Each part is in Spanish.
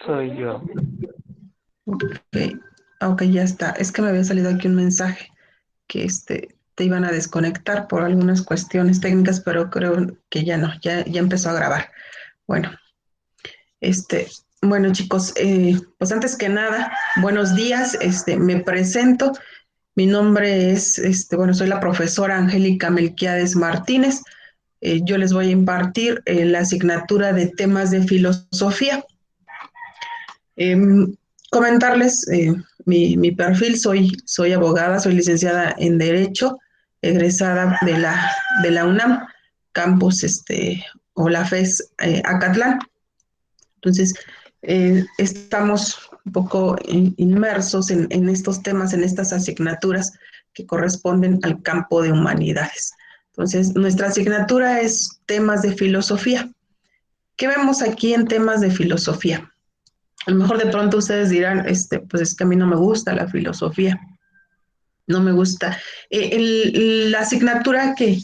Soy yo. Ok, ok, ya está. Es que me había salido aquí un mensaje que te iban a desconectar por algunas cuestiones técnicas, pero creo que ya no, ya empezó a grabar. Bueno, este, bueno chicos, pues antes que nada, buenos días, me presento. Mi nombre es, bueno, soy la profesora Angélica Melquiades Martínez. Yo les voy a impartir la asignatura de temas de filosofía. Eh, Comentarles mi perfil, soy abogada, soy licenciada en Derecho, egresada de la UNAM, campus o la FES Acatlán. Entonces, estamos un poco inmersos en estos temas, en estas asignaturas que corresponden al campo de humanidades. Entonces, nuestra asignatura es temas de filosofía. ¿Qué vemos aquí en temas de filosofía? A lo mejor de pronto ustedes dirán, pues es que a mí no me gusta la filosofía, no me gusta. La asignatura que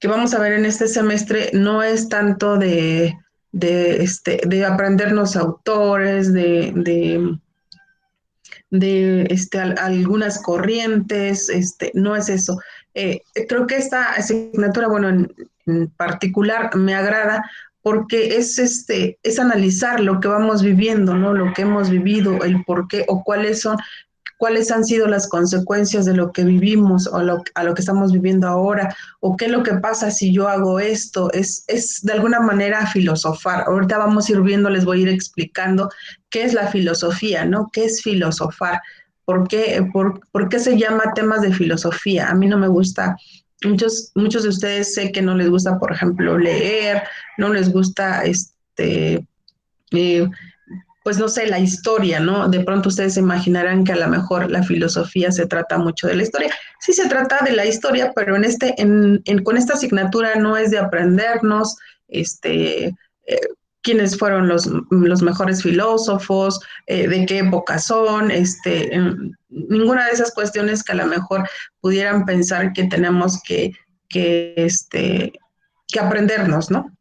vamos a ver en este semestre no es tanto de aprendernos autores, algunas corrientes, no es eso. Creo que esta asignatura, bueno, en particular me agrada porque es analizar lo que vamos viviendo, ¿no? Lo que hemos vivido, el por qué o cuáles han sido las consecuencias de lo que vivimos o a lo que estamos viviendo ahora, o qué es lo que pasa si yo hago esto, es de alguna manera filosofar. Ahorita vamos a ir viendo, les voy a ir explicando qué es la filosofía, ¿no? ¿Qué es filosofar? ¿Por qué se llama temas de filosofía? A mí no me gusta. Muchos de ustedes sé que no les gusta, por ejemplo, leer, no les gusta eh, pues no sé, la historia, ¿no? De pronto ustedes se imaginarán que a lo mejor la filosofía se trata mucho de la historia. Sí se trata de la historia, pero con esta asignatura no es de aprendernos, quiénes fueron los mejores filósofos, de qué época son, ninguna de esas cuestiones que a lo mejor pudieran pensar que tenemos que, este, que aprendernos, ¿no?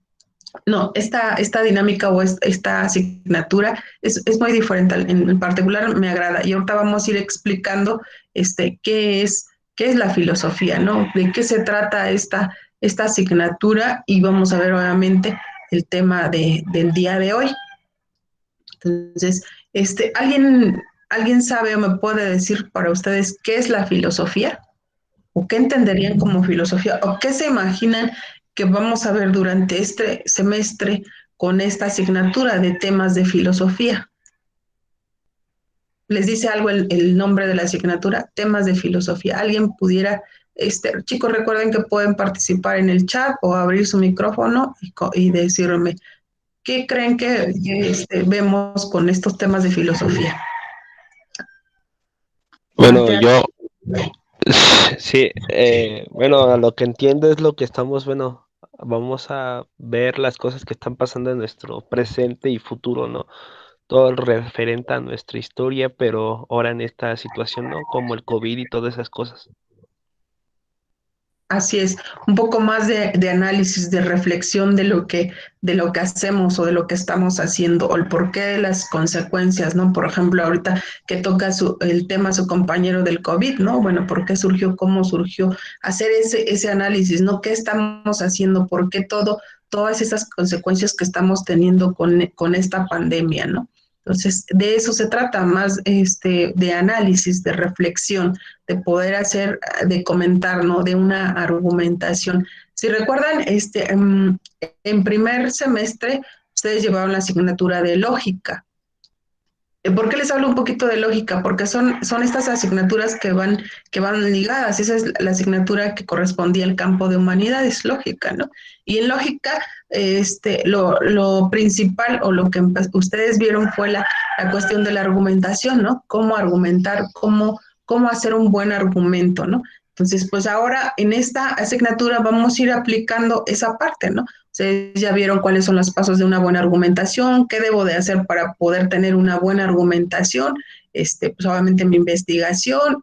No, esta dinámica o esta asignatura es muy diferente, en particular me agrada. Y ahorita vamos a ir explicando qué qué es la filosofía, ¿no? De qué se trata esta asignatura y vamos a ver obviamente el tema del día de hoy. Entonces, ¿alguien sabe o me puede decir para ustedes qué es la filosofía? ¿O qué entenderían como filosofía? ¿O qué se imaginan que vamos a ver durante este semestre con esta asignatura de temas de filosofía? ¿Les dice algo el nombre de la asignatura? Temas de filosofía. ¿Alguien pudiera, chicos, recuerden que pueden participar en el chat o abrir su micrófono y decirme, ¿qué creen que vemos con estos temas de filosofía? Bueno, Plantean. yo sí, bueno, a lo que entiendo es lo que estamos, bueno, vamos a ver las cosas que están pasando en nuestro presente y futuro, ¿no? Todo referente a nuestra historia, pero ahora en esta situación, ¿no? Como el COVID y todas esas cosas. Así es, un poco más de análisis, de reflexión de lo que hacemos o de lo que estamos haciendo, o el porqué de las consecuencias, ¿no? Por ejemplo, ahorita que toca el tema su compañero del COVID, ¿no? Bueno, ¿por qué surgió? ¿Cómo surgió? Hacer ese análisis, ¿no? ¿Qué estamos haciendo? ¿Por qué todas esas consecuencias que estamos teniendo con esta pandemia, ¿no? Entonces, de eso se trata, más de análisis, de reflexión, de poder hacer, de comentar, ¿no? De una argumentación. Si recuerdan, en primer semestre ustedes llevaron la asignatura de lógica. ¿Por qué les hablo un poquito de lógica? Porque son estas asignaturas que van ligadas. Esa es la asignatura que correspondía al campo de humanidades, lógica, ¿no? Y en lógica, lo principal o lo que ustedes vieron fue la cuestión de la argumentación, ¿no? Cómo argumentar, cómo hacer un buen argumento, ¿no? Entonces, pues ahora en esta asignatura vamos a ir aplicando esa parte, ¿no? Ustedes ya vieron cuáles son los pasos de una buena argumentación, qué debo de hacer para poder tener una buena argumentación, pues obviamente mi investigación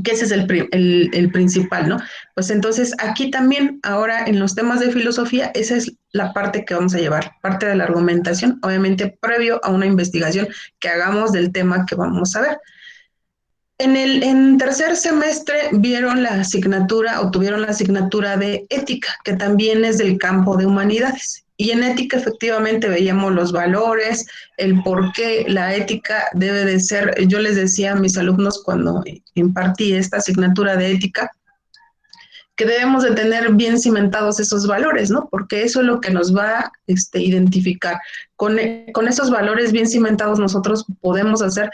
que ese es el principal, ¿no? Pues entonces aquí también, ahora en los temas de filosofía, esa es la parte que vamos a llevar, parte de la argumentación, obviamente previo a una investigación que hagamos del tema que vamos a ver. En tercer semestre vieron la asignatura o tuvieron la asignatura de ética, que también es del campo de humanidades. Y en ética efectivamente veíamos los valores, el por qué la ética debe de ser. Yo les decía a mis alumnos cuando impartí esta asignatura de ética, que debemos de tener bien cimentados esos valores, ¿no? Porque eso es lo que nos va a identificar. Con esos valores bien cimentados nosotros podemos hacer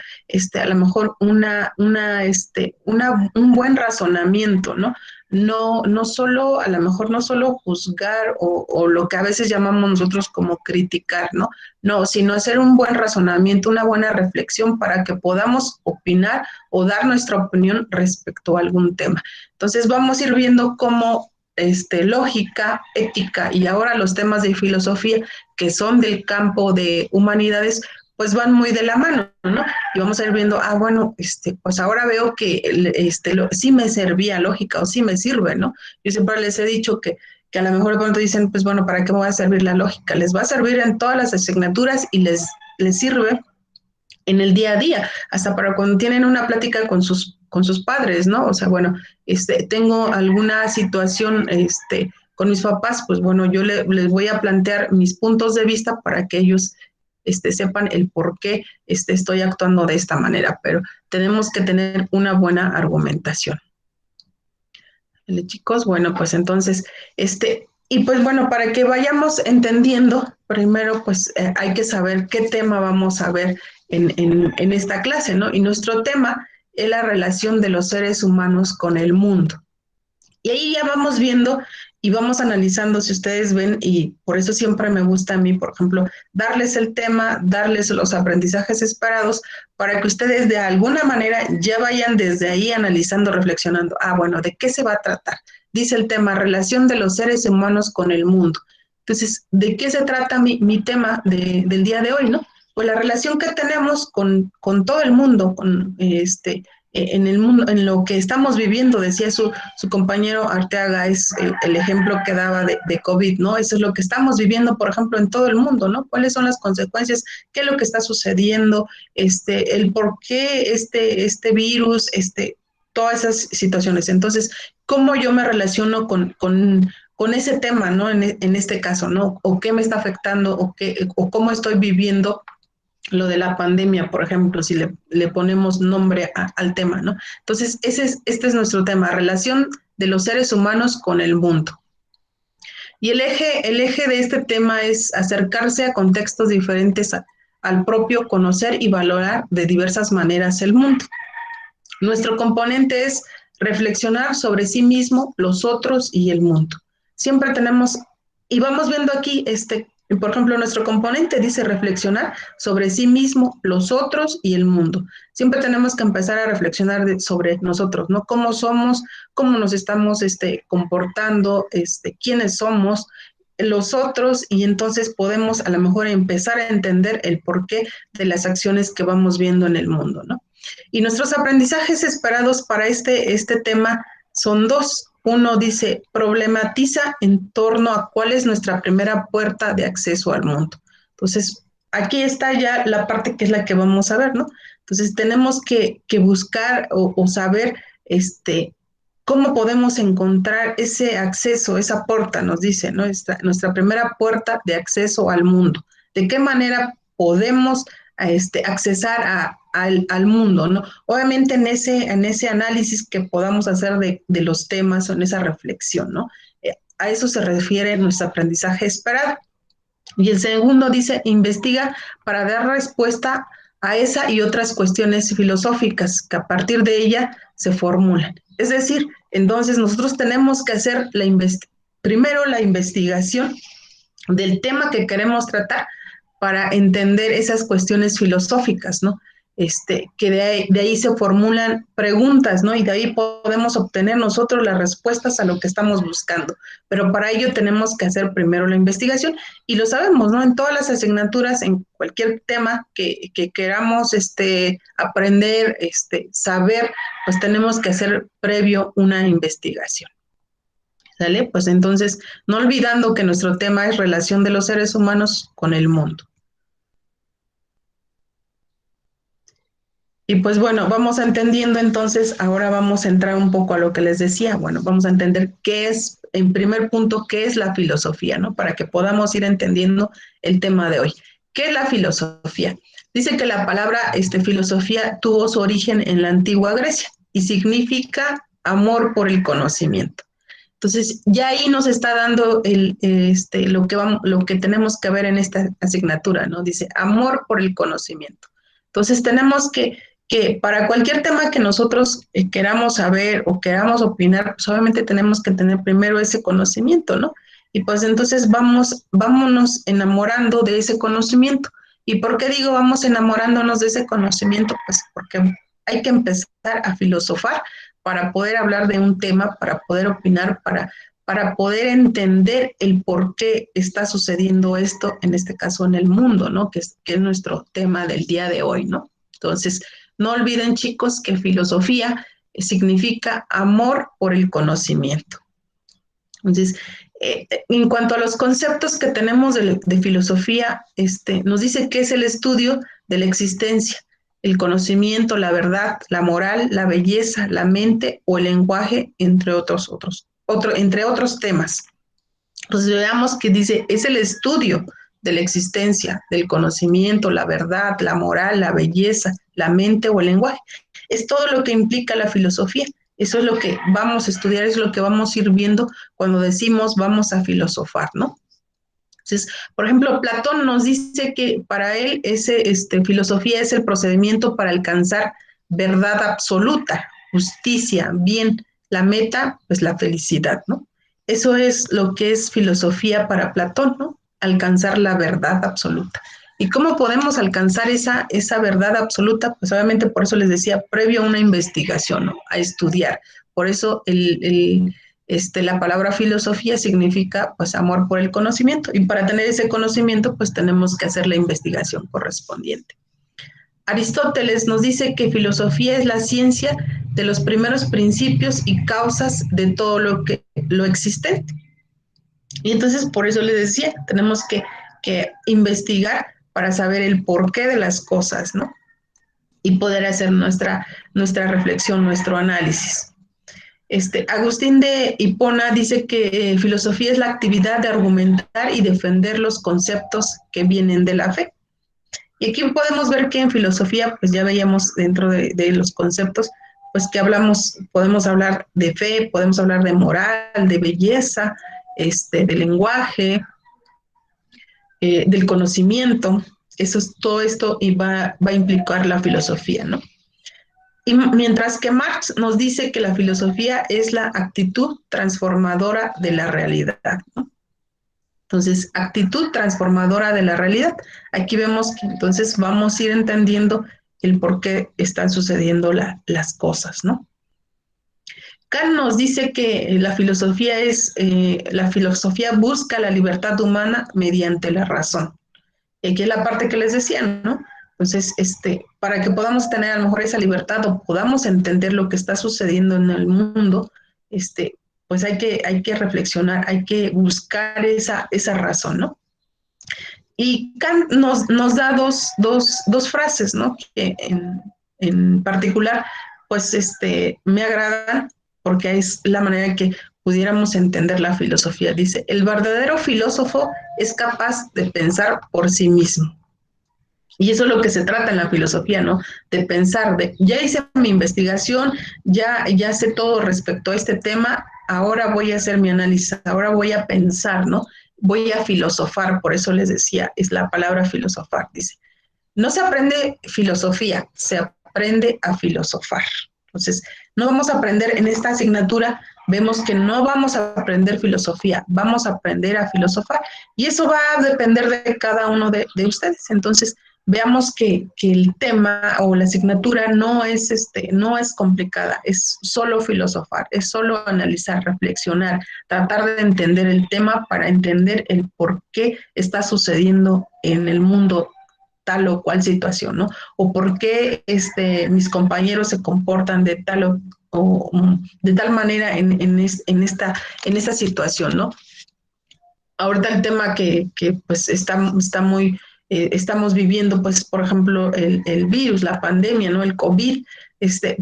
a lo mejor un buen razonamiento, ¿no? No, no solo, a lo mejor no solo juzgar o lo que a veces llamamos nosotros como criticar, ¿no? No, sino hacer un buen razonamiento, una buena reflexión para que podamos opinar o dar nuestra opinión respecto a algún tema. Entonces vamos a ir viendo cómo lógica, ética y ahora los temas de filosofía que son del campo de humanidades, pues van muy de la mano, ¿no? Y vamos a ir viendo, bueno, pues ahora veo que sí me servía lógica o sí me sirve, ¿no? Yo siempre les he dicho que a lo mejor cuando dicen, pues bueno, ¿para qué me va a servir la lógica? Les va a servir en todas las asignaturas y les sirve en el día a día, hasta para cuando tienen una plática con sus padres, ¿no? O sea, bueno, tengo alguna situación, con mis papás, pues bueno, les voy a plantear mis puntos de vista para que ellos sepan el por qué estoy actuando de esta manera, pero tenemos que tener una buena argumentación. ¿Vale, chicos? Bueno, pues entonces, y pues bueno, para que vayamos entendiendo, primero pues hay que saber qué tema vamos a ver en esta clase, ¿no? Y nuestro tema es la relación de los seres humanos con el mundo. Y ahí ya vamos viendo y vamos analizando, si ustedes ven, y por eso siempre me gusta a mí, por ejemplo, darles el tema, darles los aprendizajes esperados, para que ustedes de alguna manera ya vayan desde ahí analizando, reflexionando. Bueno, ¿de qué se va a tratar? Dice el tema, relación de los seres humanos con el mundo. Entonces, ¿de qué se trata mi tema del día de hoy, no? Pues la relación que tenemos con todo el mundo, en el mundo, en lo que estamos viviendo, decía su compañero Arteaga, es el ejemplo que daba de COVID, ¿no? Eso es lo que estamos viviendo, por ejemplo, en todo el mundo, ¿no? ¿Cuáles son las consecuencias? ¿Qué es lo que está sucediendo? El por qué este virus, todas esas situaciones. Entonces, ¿cómo yo me relaciono con ese tema, ¿no? En este caso, ¿no? O qué me está afectando, o cómo estoy viviendo lo de la pandemia, por ejemplo, si le ponemos nombre al tema, ¿no? Entonces, este es nuestro tema, relación de los seres humanos con el mundo. Y el eje de este tema es acercarse a contextos diferentes al propio conocer y valorar de diversas maneras el mundo. Nuestro componente es reflexionar sobre sí mismo, los otros y el mundo. Siempre tenemos, y vamos viendo aquí, por ejemplo, nuestro componente dice reflexionar sobre sí mismo, los otros y el mundo. Siempre tenemos que empezar a reflexionar sobre nosotros, ¿no? Cómo somos, cómo nos estamos comportando, quiénes somos, los otros, y entonces podemos a lo mejor empezar a entender el porqué de las acciones que vamos viendo en el mundo, ¿no? Y nuestros aprendizajes esperados para este tema son dos. Uno dice, problematiza en torno a cuál es nuestra primera puerta de acceso al mundo. Entonces, aquí está ya la parte que es la que vamos a ver, ¿no? Entonces, tenemos que buscar o saber cómo podemos encontrar ese acceso, esa puerta, nos dice, ¿no? Nuestra primera puerta de acceso al mundo. ¿De qué manera podemos accesar al mundo, ¿no? Obviamente en ese análisis que podamos hacer de los temas o en esa reflexión, ¿no? A eso se refiere nuestro aprendizaje esperado. Y el segundo dice, investiga para dar respuesta a esa y otras cuestiones filosóficas que a partir de ella se formulan. Es decir, entonces nosotros tenemos que hacer primero la investigación del tema que queremos tratar para entender esas cuestiones filosóficas, ¿no? que de ahí se formulan preguntas, ¿no? Y de ahí podemos obtener nosotros las respuestas a lo que estamos buscando. Pero para ello tenemos que hacer primero la investigación y lo sabemos, ¿no? En todas las asignaturas, en cualquier tema que queramos aprender, saber, pues tenemos que hacer previo una investigación. ¿Sale? Pues entonces, no olvidando que nuestro tema es relación de los seres humanos con el mundo. Y pues bueno, vamos entendiendo entonces, ahora vamos a entrar un poco a lo que les decía. Bueno, vamos a entender qué es, en primer punto, qué es la filosofía, ¿no? Para que podamos ir entendiendo el tema de hoy. ¿Qué es la filosofía? Dice que la palabra filosofía tuvo su origen en la antigua Grecia y significa amor por el conocimiento. Entonces, ya ahí nos está dando lo que tenemos que ver en esta asignatura, ¿no? Dice, amor por el conocimiento. Entonces, tenemos que para cualquier tema que nosotros queramos saber o queramos opinar, pues obviamente tenemos que tener primero ese conocimiento, ¿no? Y pues entonces vámonos enamorando de ese conocimiento. ¿Y por qué digo vamos enamorándonos de ese conocimiento? Pues porque hay que empezar a filosofar para poder hablar de un tema, para poder opinar, para poder entender el por qué está sucediendo esto, en este caso en el mundo, ¿no? Que es nuestro tema del día de hoy, ¿no? Entonces, no olviden, chicos, que filosofía significa amor por el conocimiento. Entonces, en cuanto a los conceptos que tenemos de filosofía, nos dice que es el estudio de la existencia, el conocimiento, la verdad, la moral, la belleza, la mente o el lenguaje, entre entre otros temas. Entonces veamos que dice, es el estudio de la existencia, del conocimiento, la verdad, la moral, la belleza, la mente o el lenguaje. Es todo lo que implica la filosofía. Eso es lo que vamos a estudiar, es lo que vamos a ir viendo cuando decimos vamos a filosofar, ¿no? Entonces, por ejemplo, Platón nos dice que para él filosofía es el procedimiento para alcanzar verdad absoluta, justicia, bien, la meta, pues la felicidad, ¿no? Eso es lo que es filosofía para Platón, ¿no? Alcanzar la verdad absoluta. ¿Y cómo podemos alcanzar esa verdad absoluta? Pues obviamente por eso les decía, previo a una investigación, ¿no? A estudiar. Por eso la palabra filosofía significa pues amor por el conocimiento y para tener ese conocimiento pues tenemos que hacer la investigación correspondiente. Aristóteles nos dice que filosofía es la ciencia de los primeros principios y causas de todo lo existente. Y entonces por eso les decía, tenemos que investigar para saber el porqué de las cosas, ¿no? Y poder hacer nuestra reflexión, nuestro análisis. Agustín de Hipona dice que filosofía es la actividad de argumentar y defender los conceptos que vienen de la fe. Y aquí podemos ver que en filosofía, pues ya veíamos dentro de los conceptos, pues que podemos hablar de fe, podemos hablar de moral, de belleza, de lenguaje, del conocimiento. Todo esto y va a implicar la filosofía, ¿no? Y mientras que Marx nos dice que la filosofía es la actitud transformadora de la realidad, ¿no? Entonces, actitud transformadora de la realidad. Aquí vemos que entonces vamos a ir entendiendo el por qué están sucediendo las cosas, ¿no? Kant nos dice que la filosofía busca la libertad humana mediante la razón. Y aquí es la parte que les decía, ¿no? Entonces, para que podamos tener a lo mejor esa libertad o podamos entender lo que está sucediendo en el mundo, pues hay que reflexionar, hay que buscar esa razón, ¿no? Y Kant nos da dos frases, ¿no? Que en particular, pues me agradan porque es la manera en que pudiéramos entender la filosofía. Dice, el verdadero filósofo es capaz de pensar por sí mismo. Y eso es lo que se trata en la filosofía, ¿no? De pensar, ya hice mi investigación, ya sé todo respecto a este tema, ahora voy a hacer mi análisis, ahora voy a pensar, ¿no? Voy a filosofar, por eso les decía, es la palabra filosofar, dice. No se aprende filosofía, se aprende a filosofar. Entonces, no vamos a aprender en esta asignatura, vemos que no vamos a aprender filosofía, vamos a aprender a filosofar. Y eso va a depender de cada uno de ustedes. Entonces, veamos que el tema o la asignatura no es complicada, es solo filosofar, es solo analizar, reflexionar, tratar de entender el tema para entender el por qué está sucediendo en el mundo tal o cual situación, ¿no? O por qué mis compañeros se comportan de tal o de tal manera en esta situación, ¿no? Ahorita el tema que pues está muy, estamos viviendo, pues, por ejemplo, el virus, la pandemia, ¿no? El COVID,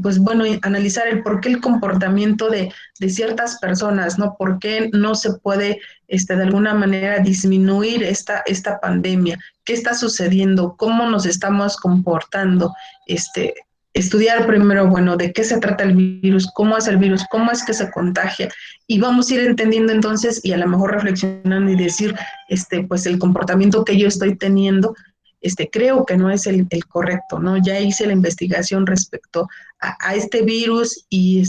pues bueno, analizar el por qué el comportamiento de ciertas personas, ¿no? ¿Por qué no se puede, de alguna manera, disminuir esta pandemia? ¿Qué está sucediendo? ¿Cómo nos estamos comportando? Estudiar primero, bueno, de qué se trata el virus, cómo es que se contagia, y vamos a ir entendiendo entonces y a lo mejor reflexionando y decir, pues el comportamiento que yo estoy teniendo, creo que no es el correcto, ¿no? Ya hice la investigación respecto a este virus y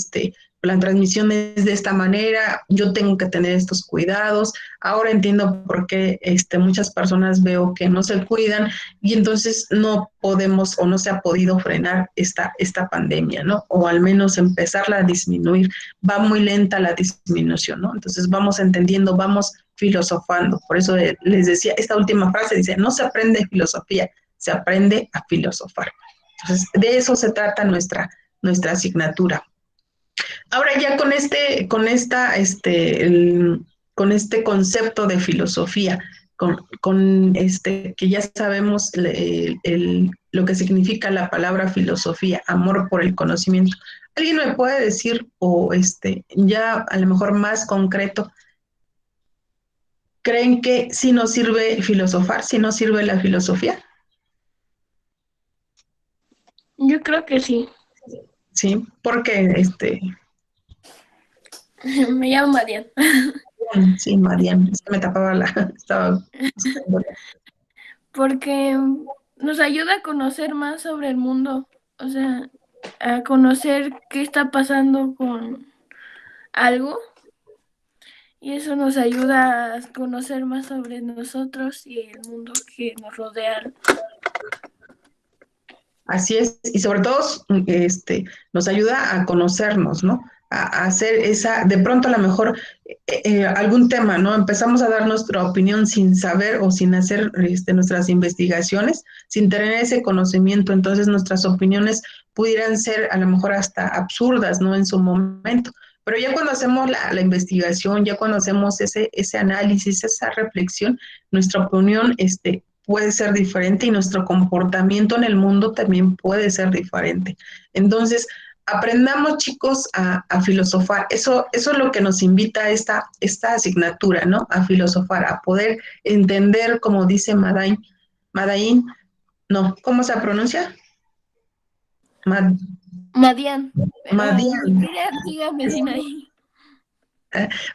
la transmisión es de esta manera, yo tengo que tener estos cuidados, ahora entiendo por qué muchas personas veo que no se cuidan y entonces no podemos o no se ha podido frenar esta pandemia, ¿no? O al menos empezarla a disminuir. Va muy lenta la disminución, ¿no? Entonces vamos entendiendo, vamos filosofando. Por eso les decía, esta última frase dice, no se aprende filosofía, se aprende a filosofar. Entonces, de eso se trata nuestra asignatura. Ahora ya con este concepto de filosofía, que ya sabemos lo que significa la palabra filosofía, amor por el conocimiento. ¿Alguien me puede decir, o ya a lo mejor más concreto, creen que si nos sirve filosofar, si nos sirve la filosofía? Yo creo que sí. Sí, porque Me llamo Marian. sí, Marian, es que me tapaba estaba buscando. Porque nos ayuda a conocer más sobre el mundo, o sea, a conocer qué está pasando con algo y eso nos ayuda a conocer más sobre nosotros y el mundo que nos rodea. Así es, y sobre todo nos ayuda a conocernos, ¿no? A hacer de pronto a lo mejor algún tema, ¿no? Empezamos a dar nuestra opinión sin saber o sin hacer nuestras investigaciones, sin tener ese conocimiento, entonces nuestras opiniones pudieran ser a lo mejor hasta absurdas, ¿no? En su momento. Pero ya cuando hacemos la investigación, ya cuando hacemos ese análisis, esa reflexión, nuestra opinión, puede ser diferente y nuestro comportamiento en el mundo también puede ser diferente. Entonces, aprendamos, chicos, a filosofar. Eso es lo que nos invita a esta asignatura, ¿no? A filosofar, a poder entender, como dice Madain, no, ¿cómo se pronuncia? Mad, Madian, pero si Madian. quieres dígame sin ahí.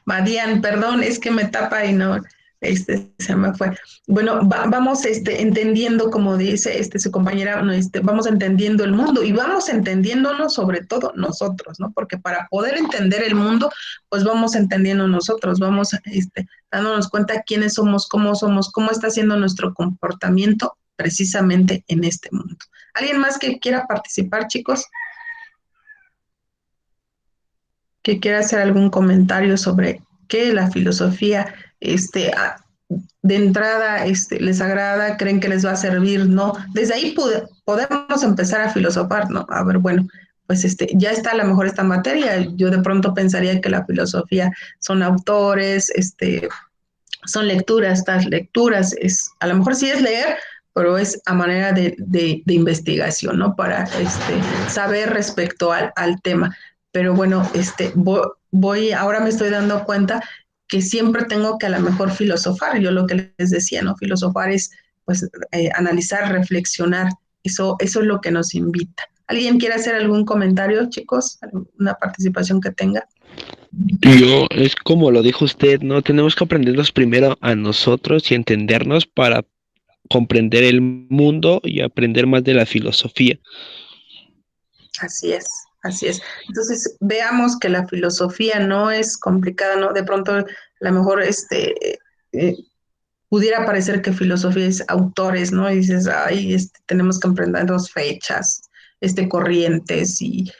Madian, perdón, es que me tapa y no, se me fue. Bueno, vamos entendiendo, como dice su compañera, no, vamos entendiendo el mundo y vamos entendiéndonos sobre todo nosotros, ¿no? Porque para poder entender el mundo, pues vamos entendiendo nosotros, vamos dándonos cuenta quiénes somos, cómo está siendo nuestro comportamiento precisamente en este mundo. ¿Alguien más que quiera participar, chicos? Que quiera hacer algún comentario sobre qué la filosofía, de entrada, les agrada, creen que les va a servir, ¿no? Desde ahí podemos empezar a filosofar, ¿no? A ver, bueno, pues ya está a lo mejor esta materia. Yo de pronto pensaría que la filosofía son autores, son lecturas, estas lecturas, a lo mejor sí es leer, pero es a manera de investigación, ¿no? Para saber respecto al tema. Pero bueno, ahora me estoy dando cuenta que siempre tengo que a lo mejor filosofar. Yo lo que les decía, ¿no? Filosofar es, pues, analizar, reflexionar. Eso es lo que nos invita. ¿Alguien quiere hacer algún comentario, chicos? ¿Alguna participación que tenga? Yo, es como lo dijo usted, ¿no? Tenemos que aprendernos primero a nosotros y entendernos para comprender el mundo y aprender más de la filosofía. Así es, así es. Entonces, veamos que la filosofía no es complicada, ¿no? De pronto, a lo mejor, eh, pudiera parecer que filosofía es autores, ¿no? Y dices, ay, tenemos que aprendernos fechas, corrientes y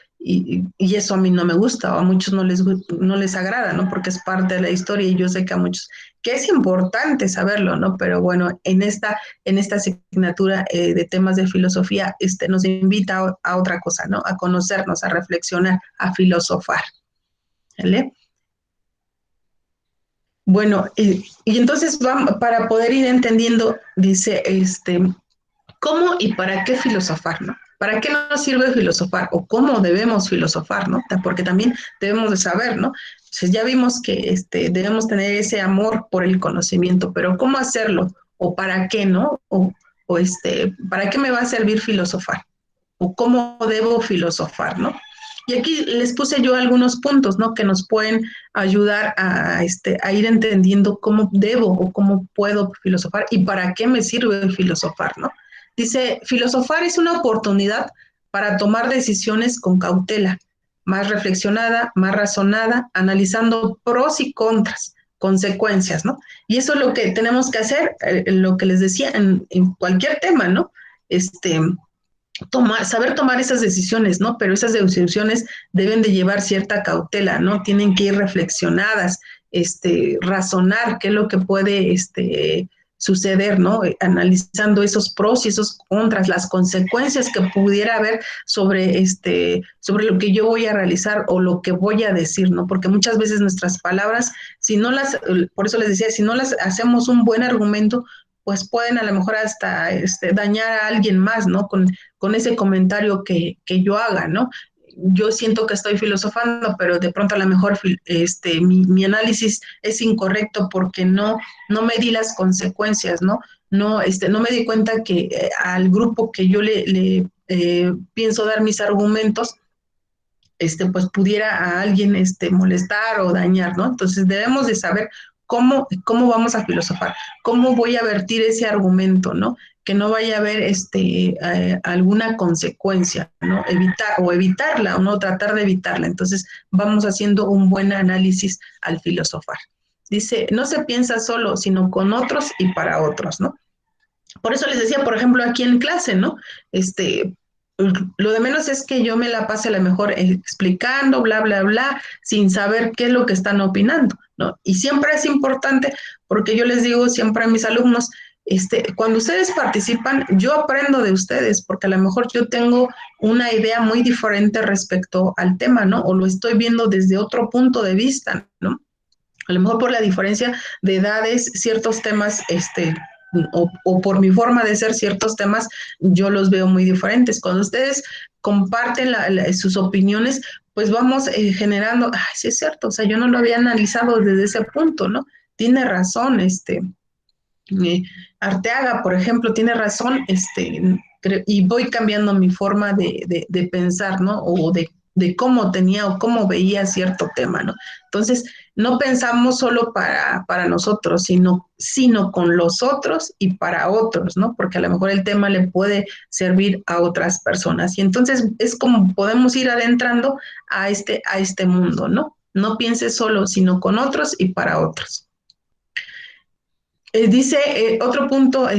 eso a mí no me gusta, o a muchos no les agrada, ¿no? Porque es parte de la historia y yo sé que a muchos, que es importante saberlo, ¿no? Pero bueno, en esta asignatura de temas de filosofía, nos invita a otra cosa, ¿no? A conocernos, a reflexionar, a filosofar, ¿vale? Bueno, y entonces vamos, para poder ir entendiendo, dice, ¿cómo y para qué filosofar, no? ¿Para qué nos sirve filosofar? ¿O cómo debemos filosofar, no? Porque también debemos de saber, ¿no? Entonces ya vimos que debemos tener ese amor por el conocimiento, pero ¿cómo hacerlo? ¿O para qué, no? O ¿para qué me va a servir filosofar? ¿O cómo debo filosofar, no? Y aquí les puse yo algunos puntos, ¿no? Que nos pueden ayudar a ir entendiendo cómo debo o cómo puedo filosofar y para qué me sirve filosofar, ¿no? Dice, filosofar es una oportunidad para tomar decisiones con cautela, más reflexionada, más razonada, analizando pros y contras, consecuencias, ¿no? Y eso es lo que tenemos que hacer, lo que les decía en cualquier tema, ¿no? Saber tomar esas decisiones, ¿no? Pero esas decisiones deben de llevar cierta cautela, ¿no? Tienen que ir reflexionadas, razonar qué es lo que puede, suceder, ¿no? Analizando esos pros y esos contras, las consecuencias que pudiera haber sobre lo que yo voy a realizar o lo que voy a decir, ¿no? Porque muchas veces nuestras palabras, si no las, por eso les decía, si no las hacemos un buen argumento, pues pueden a lo mejor hasta dañar a alguien más, ¿no? Con ese comentario que yo haga, ¿no? Yo siento que estoy filosofando, pero de pronto a lo mejor mi análisis es incorrecto porque no me di las consecuencias, ¿no? No me di cuenta que al grupo que yo le pienso dar mis argumentos, pues pudiera a alguien molestar o dañar, ¿no? Entonces debemos de saber cómo vamos a filosofar, cómo voy a vertir ese argumento, ¿no? Que no vaya a haber alguna consecuencia, ¿no? Evitarla o no tratar de evitarla. Entonces vamos haciendo un buen análisis al filosofar. Dice, no se piensa solo, sino con otros y para otros, ¿no? Por eso les decía, por ejemplo, aquí en clase, ¿no? Lo de menos es que yo me la pase a lo mejor explicando, bla, bla, bla, sin saber qué es lo que están opinando, ¿no? Y siempre es importante, porque yo les digo siempre a mis alumnos, cuando ustedes participan, yo aprendo de ustedes, porque a lo mejor yo tengo una idea muy diferente respecto al tema, ¿no? O lo estoy viendo desde otro punto de vista, ¿no? A lo mejor por la diferencia de edades, ciertos temas, o por mi forma de ser, ciertos temas, yo los veo muy diferentes. Cuando ustedes comparten sus opiniones, pues vamos generando, ay, sí es cierto, o sea, yo no lo había analizado desde ese punto, ¿no? Tiene razón, Arteaga, por ejemplo, tiene razón, y voy cambiando mi forma de pensar, ¿no? O de cómo tenía o cómo veía cierto tema, ¿no? Entonces, no pensamos solo para nosotros, sino con los otros y para otros, ¿no? Porque a lo mejor el tema le puede servir a otras personas. Y entonces es como podemos ir adentrando a este mundo, ¿no? No pienses solo, sino con otros y para otros. Dice otro punto,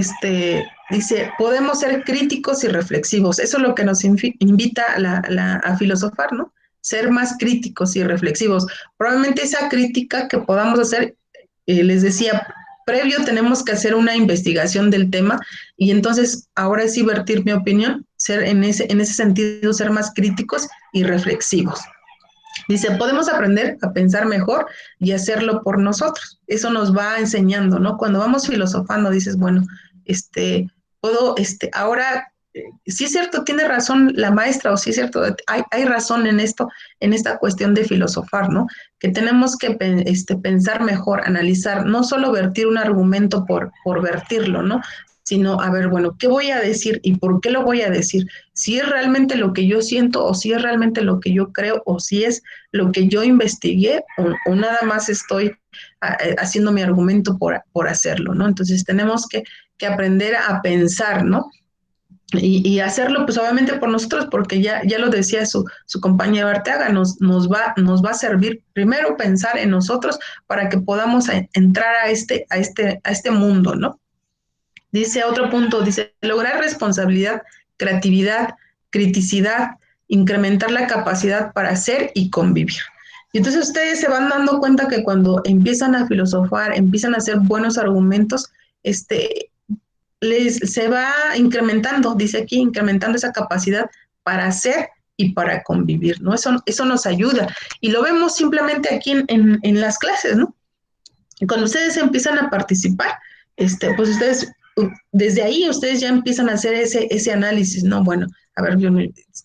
dice, podemos ser críticos y reflexivos. Eso es lo que nos invita a filosofar, ¿no? Ser más críticos y reflexivos. Probablemente esa crítica que podamos hacer, les decía, previo tenemos que hacer una investigación del tema y entonces ahora sí vertir mi opinión, ser en ese sentido, ser más críticos y reflexivos. Dice, podemos aprender a pensar mejor y hacerlo por nosotros. Eso nos va enseñando, ¿no? Cuando vamos filosofando, dices, bueno, puedo, ahora, sí es cierto, tiene razón la maestra, o sí es cierto, hay razón en esto, en esta cuestión de filosofar, ¿no? Que tenemos que pensar mejor, analizar, no solo vertir un argumento por vertirlo, ¿no? Sino, a ver, bueno, ¿qué voy a decir y por qué lo voy a decir? Si es realmente lo que yo siento o si es realmente lo que yo creo o si es lo que yo investigué o nada más estoy haciendo mi argumento por hacerlo, ¿no? Entonces tenemos que aprender a pensar, ¿no? y hacerlo pues obviamente por nosotros, porque ya lo decía su compañero Arteaga, nos va a servir primero pensar en nosotros para que podamos entrar a este mundo, ¿no? Dice otro punto, dice, lograr responsabilidad, creatividad, criticidad, incrementar la capacidad para hacer y convivir. Y entonces ustedes se van dando cuenta que cuando empiezan a filosofar, empiezan a hacer buenos argumentos, se va incrementando, dice aquí, incrementando esa capacidad para hacer y para convivir, ¿no? Eso nos ayuda. Y lo vemos simplemente aquí en las clases, ¿no? Y cuando ustedes empiezan a participar, pues ustedes, desde ahí ustedes ya empiezan a hacer ese análisis, ¿no? Bueno, a ver,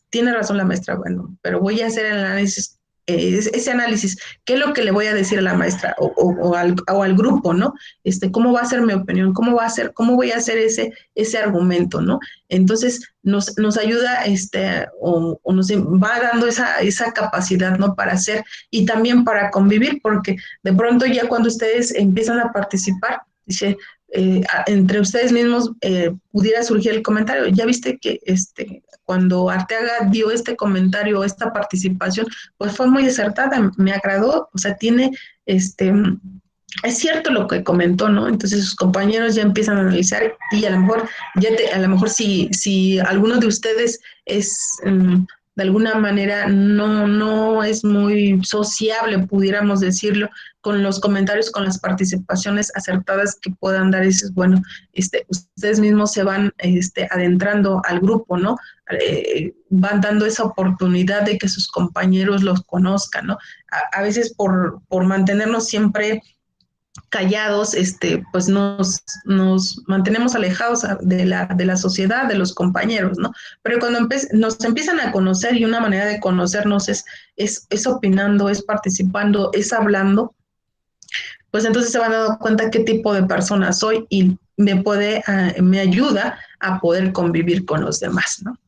tiene razón la maestra, bueno, pero voy a hacer el análisis, ese análisis, ¿qué es lo que le voy a decir a la maestra o al grupo, ¿no? ¿Cómo va a ser mi opinión? ¿Cómo voy a hacer ese argumento, ¿no? Entonces, nos ayuda, o nos va dando esa capacidad, ¿no? Para hacer y también para convivir, porque de pronto ya cuando ustedes empiezan a participar, dice, entre ustedes mismos pudiera surgir el comentario, ya viste que cuando Arteaga dio este comentario, esta participación, pues fue muy acertada, me agradó, o sea, tiene, es cierto lo que comentó, ¿no? Entonces sus compañeros ya empiezan a analizar y a lo mejor, a lo mejor si alguno de ustedes es de alguna manera no es muy sociable, pudiéramos decirlo, con los comentarios, con las participaciones acertadas que puedan dar, dices, bueno, ustedes mismos se van adentrando al grupo, ¿no? Van dando esa oportunidad de que sus compañeros los conozcan, ¿no? A veces por mantenernos siempre callados, pues nos mantenemos alejados de la sociedad, de los compañeros, ¿no? Pero cuando nos empiezan a conocer, y una manera de conocernos es opinando, es participando, es hablando, pues entonces se van dando cuenta qué tipo de persona soy y me ayuda a poder convivir con los demás, ¿no?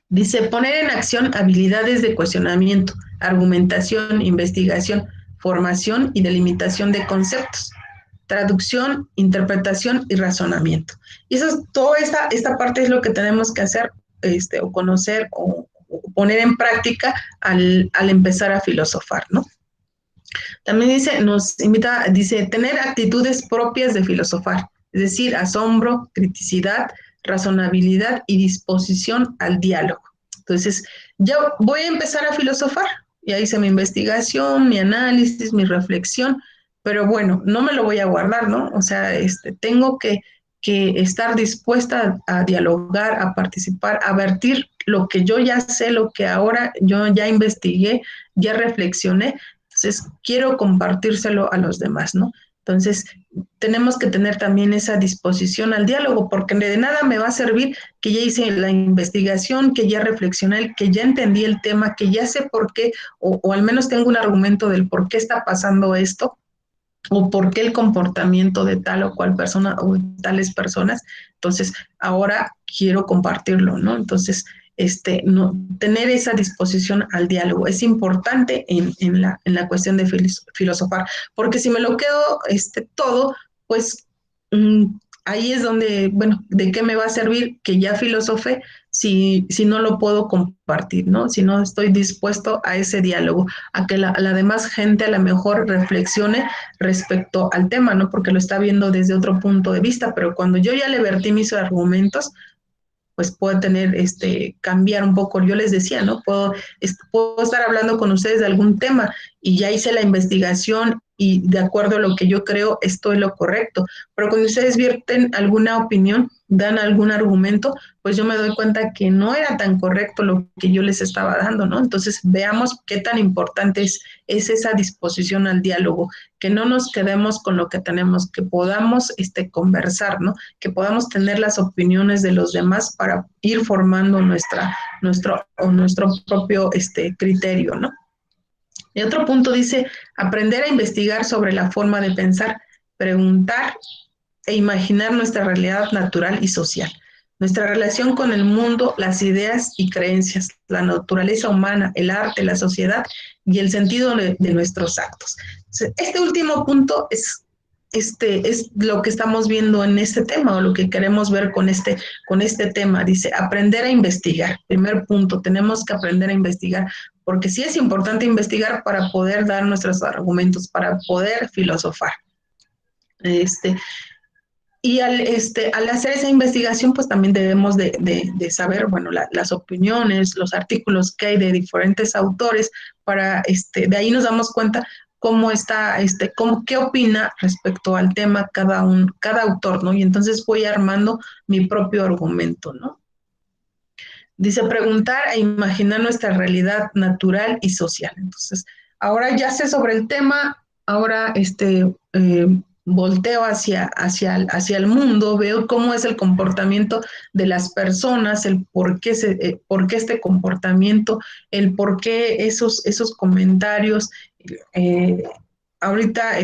Dice, poner en acción habilidades de cuestionamiento, argumentación, investigación, formación y delimitación de conceptos, traducción, interpretación y razonamiento. Y eso es, toda esta parte es lo que tenemos que hacer, o conocer o poner en práctica al empezar a filosofar, ¿no? También dice, tener actitudes propias de filosofar, es decir, asombro, criticidad, razonabilidad y disposición al diálogo. Entonces, ya voy a empezar a filosofar. Ya hice mi investigación, mi análisis, mi reflexión, pero bueno, no me lo voy a guardar, ¿no? O sea, tengo que estar dispuesta a dialogar, a participar, a vertir lo que yo ya sé, lo que ahora yo ya investigué, ya reflexioné. Entonces, quiero compartírselo a los demás, ¿no? Entonces, tenemos que tener también esa disposición al diálogo, porque de nada me va a servir que ya hice la investigación, que ya reflexioné, que ya entendí el tema, que ya sé por qué, o al menos tengo un argumento del por qué está pasando esto, o por qué el comportamiento de tal o cual persona o tales personas. Entonces, ahora quiero compartirlo, ¿no? Entonces, tener esa disposición al diálogo es importante en la cuestión de filosofar, porque si me lo quedo todo, pues ahí es donde, bueno, ¿de qué me va a servir que ya filosofé si no lo puedo compartir, ¿no? Si no estoy dispuesto a ese diálogo, a que la demás gente a lo mejor reflexione respecto al tema, ¿no? Porque lo está viendo desde otro punto de vista, pero cuando yo ya le vertí mis argumentos, pues puedo tener, cambiar un poco. Yo les decía, ¿no? Puedo estar hablando con ustedes de algún tema y ya hice la investigación y de acuerdo a lo que yo creo, esto es lo correcto. Pero cuando ustedes vierten alguna opinión, dan algún argumento, pues yo me doy cuenta que no era tan correcto lo que yo les estaba dando, ¿no? Entonces veamos qué tan importante es esa disposición al diálogo, que no nos quedemos con lo que tenemos, que podamos conversar, ¿no? Que podamos tener las opiniones de los demás para ir formando nuestro propio criterio, ¿no? Y otro punto dice, aprender a investigar sobre la forma de pensar, preguntar e imaginar nuestra realidad natural y social, nuestra relación con el mundo, las ideas y creencias, la naturaleza humana, el arte, la sociedad y el sentido de nuestros actos. Este último punto es es lo que estamos viendo en este tema o lo que queremos ver con este tema. Dice, aprender a investigar. Primer punto, tenemos que aprender a investigar, porque sí es importante investigar para poder dar nuestros argumentos, para poder filosofar. Al hacer esa investigación, pues también debemos de saber, bueno, las opiniones, los artículos que hay de diferentes autores, para, de ahí nos damos cuenta cómo está, qué opina respecto al tema cada autor, ¿no? Y entonces voy armando mi propio argumento, ¿no? Dice, preguntar e imaginar nuestra realidad natural y social. Entonces, ahora ya sé sobre el tema, ahora volteo hacia el mundo, veo cómo es el comportamiento de las personas, el por qué este comportamiento, el por qué esos comentarios. eh, Ahorita,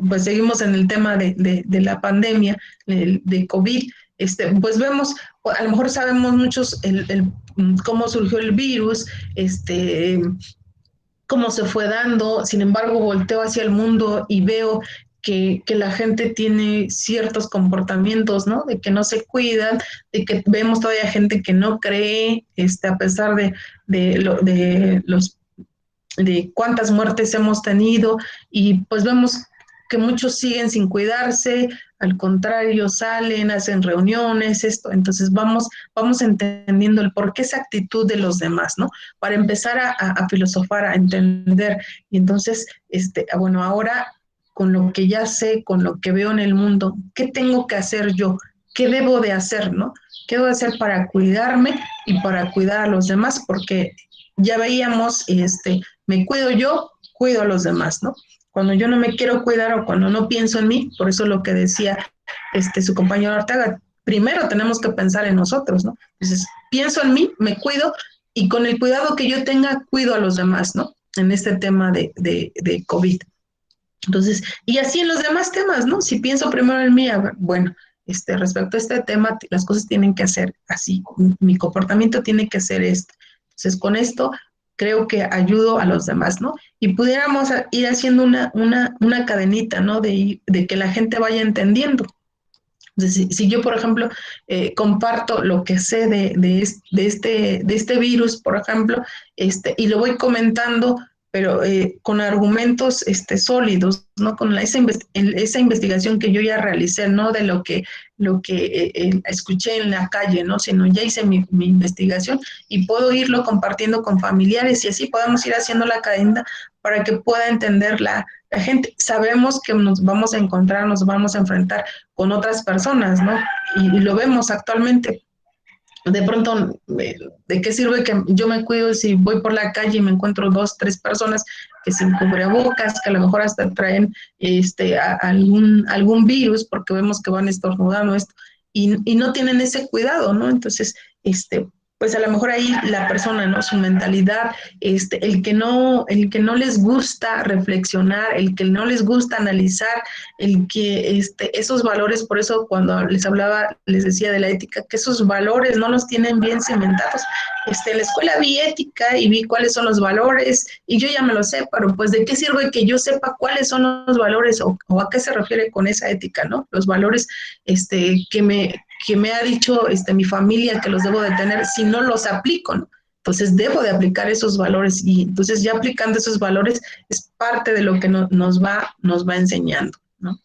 pues seguimos en el tema de la pandemia, de COVID, pues vemos, a lo mejor sabemos muchos cómo surgió el virus, cómo se fue dando. Sin embargo, volteo hacia el mundo y veo que la gente tiene ciertos comportamientos, ¿no? De que no se cuidan, de que vemos todavía gente que no cree, a pesar de cuántas muertes hemos tenido, y pues vemos que muchos siguen sin cuidarse, al contrario, salen, hacen reuniones, entonces vamos entendiendo el por qué esa actitud de los demás, ¿no? Para empezar a filosofar, a entender, y entonces, bueno, ahora con lo que ya sé, con lo que veo en el mundo, ¿qué tengo que hacer yo? ¿Qué debo de hacer, no? ¿Qué debo de hacer para cuidarme y para cuidar a los demás? Porque ya veíamos, me cuido yo, cuido a los demás, ¿no? Cuando yo no me quiero cuidar o cuando no pienso en mí, por eso lo que decía su compañero Ortega, primero tenemos que pensar en nosotros, ¿no? Entonces, pienso en mí, me cuido, y con el cuidado que yo tenga, cuido a los demás, ¿no? En este tema de COVID. Entonces, y así en los demás temas, ¿no? Si pienso primero en mí, bueno, respecto a este tema, las cosas tienen que ser así, mi comportamiento tiene que ser este. Entonces, con esto creo que ayudo a los demás, ¿no? Y pudiéramos ir haciendo una cadenita, ¿no? De que la gente vaya entendiendo. Entonces, si yo, por ejemplo, comparto lo que sé de este virus, por ejemplo, y lo voy comentando, pero con argumentos sólidos, ¿no? Con esa investigación que yo ya realicé, no de lo que escuché en la calle, ¿no? Sino ya hice mi investigación y puedo irlo compartiendo con familiares, y así podemos ir haciendo la cadena para que pueda entender la gente. Sabemos que nos vamos a encontrar, nos vamos a enfrentar con otras personas, ¿no? Y lo vemos actualmente. De pronto, ¿de qué sirve que yo me cuido si voy por la calle y me encuentro 2, 3 personas que sin cubrebocas, que a lo mejor hasta traen algún virus, porque vemos que van estornudando esto, y no tienen ese cuidado, ¿no? Entonces, pues a lo mejor ahí la persona, ¿no? Su mentalidad, el que no les gusta reflexionar, el que no les gusta analizar, el que esos valores, por eso cuando les hablaba, les decía de la ética, que esos valores no los tienen bien cimentados. En la escuela vi ética y vi cuáles son los valores, y yo ya me lo sé, pero pues de qué sirve que yo sepa cuáles son los valores o a qué se refiere con esa ética, ¿no? Los valores que me ha dicho mi familia que los debo de tener, si no los aplico, ¿no? Entonces debo de aplicar esos valores, y entonces ya aplicando esos valores es parte de lo que nos va enseñando, ¿no?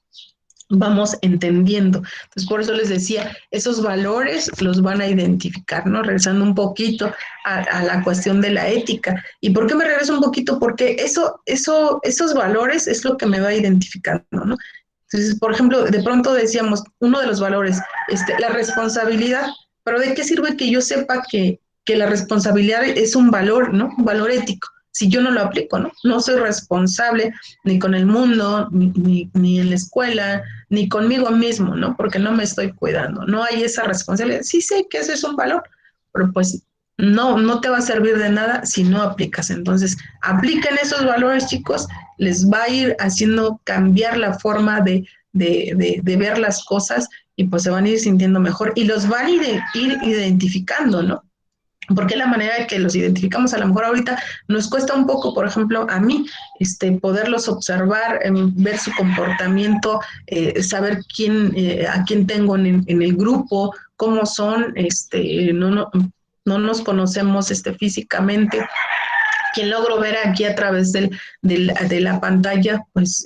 Vamos entendiendo. Entonces, por eso les decía, esos valores los van a identificar, ¿no? Regresando un poquito a la cuestión de la ética. ¿Y por qué me regreso un poquito? Porque esos valores es lo que me va identificando, ¿no? Entonces, por ejemplo, de pronto decíamos, uno de los valores, la responsabilidad, pero ¿de qué sirve que yo sepa que la responsabilidad es un valor, ¿no? Un valor ético, si yo no lo aplico, ¿no? No soy responsable ni con el mundo, ni en la escuela, ni conmigo mismo, ¿no? Porque no me estoy cuidando, no hay esa responsabilidad. Sí sé que ese es un valor, pero pues no te va a servir de nada si no aplicas. Entonces, apliquen esos valores, chicos, les va a ir haciendo cambiar la forma de ver las cosas, y pues se van a ir sintiendo mejor y los van a ir identificando, ¿no? porque es la manera que los identificamos. A lo mejor ahorita nos cuesta un poco, por ejemplo, a mí, poderlos observar, ver su comportamiento, saber a quién tengo en el grupo, cómo son, no nos conocemos físicamente. Quien logro ver aquí a través de la pantalla, pues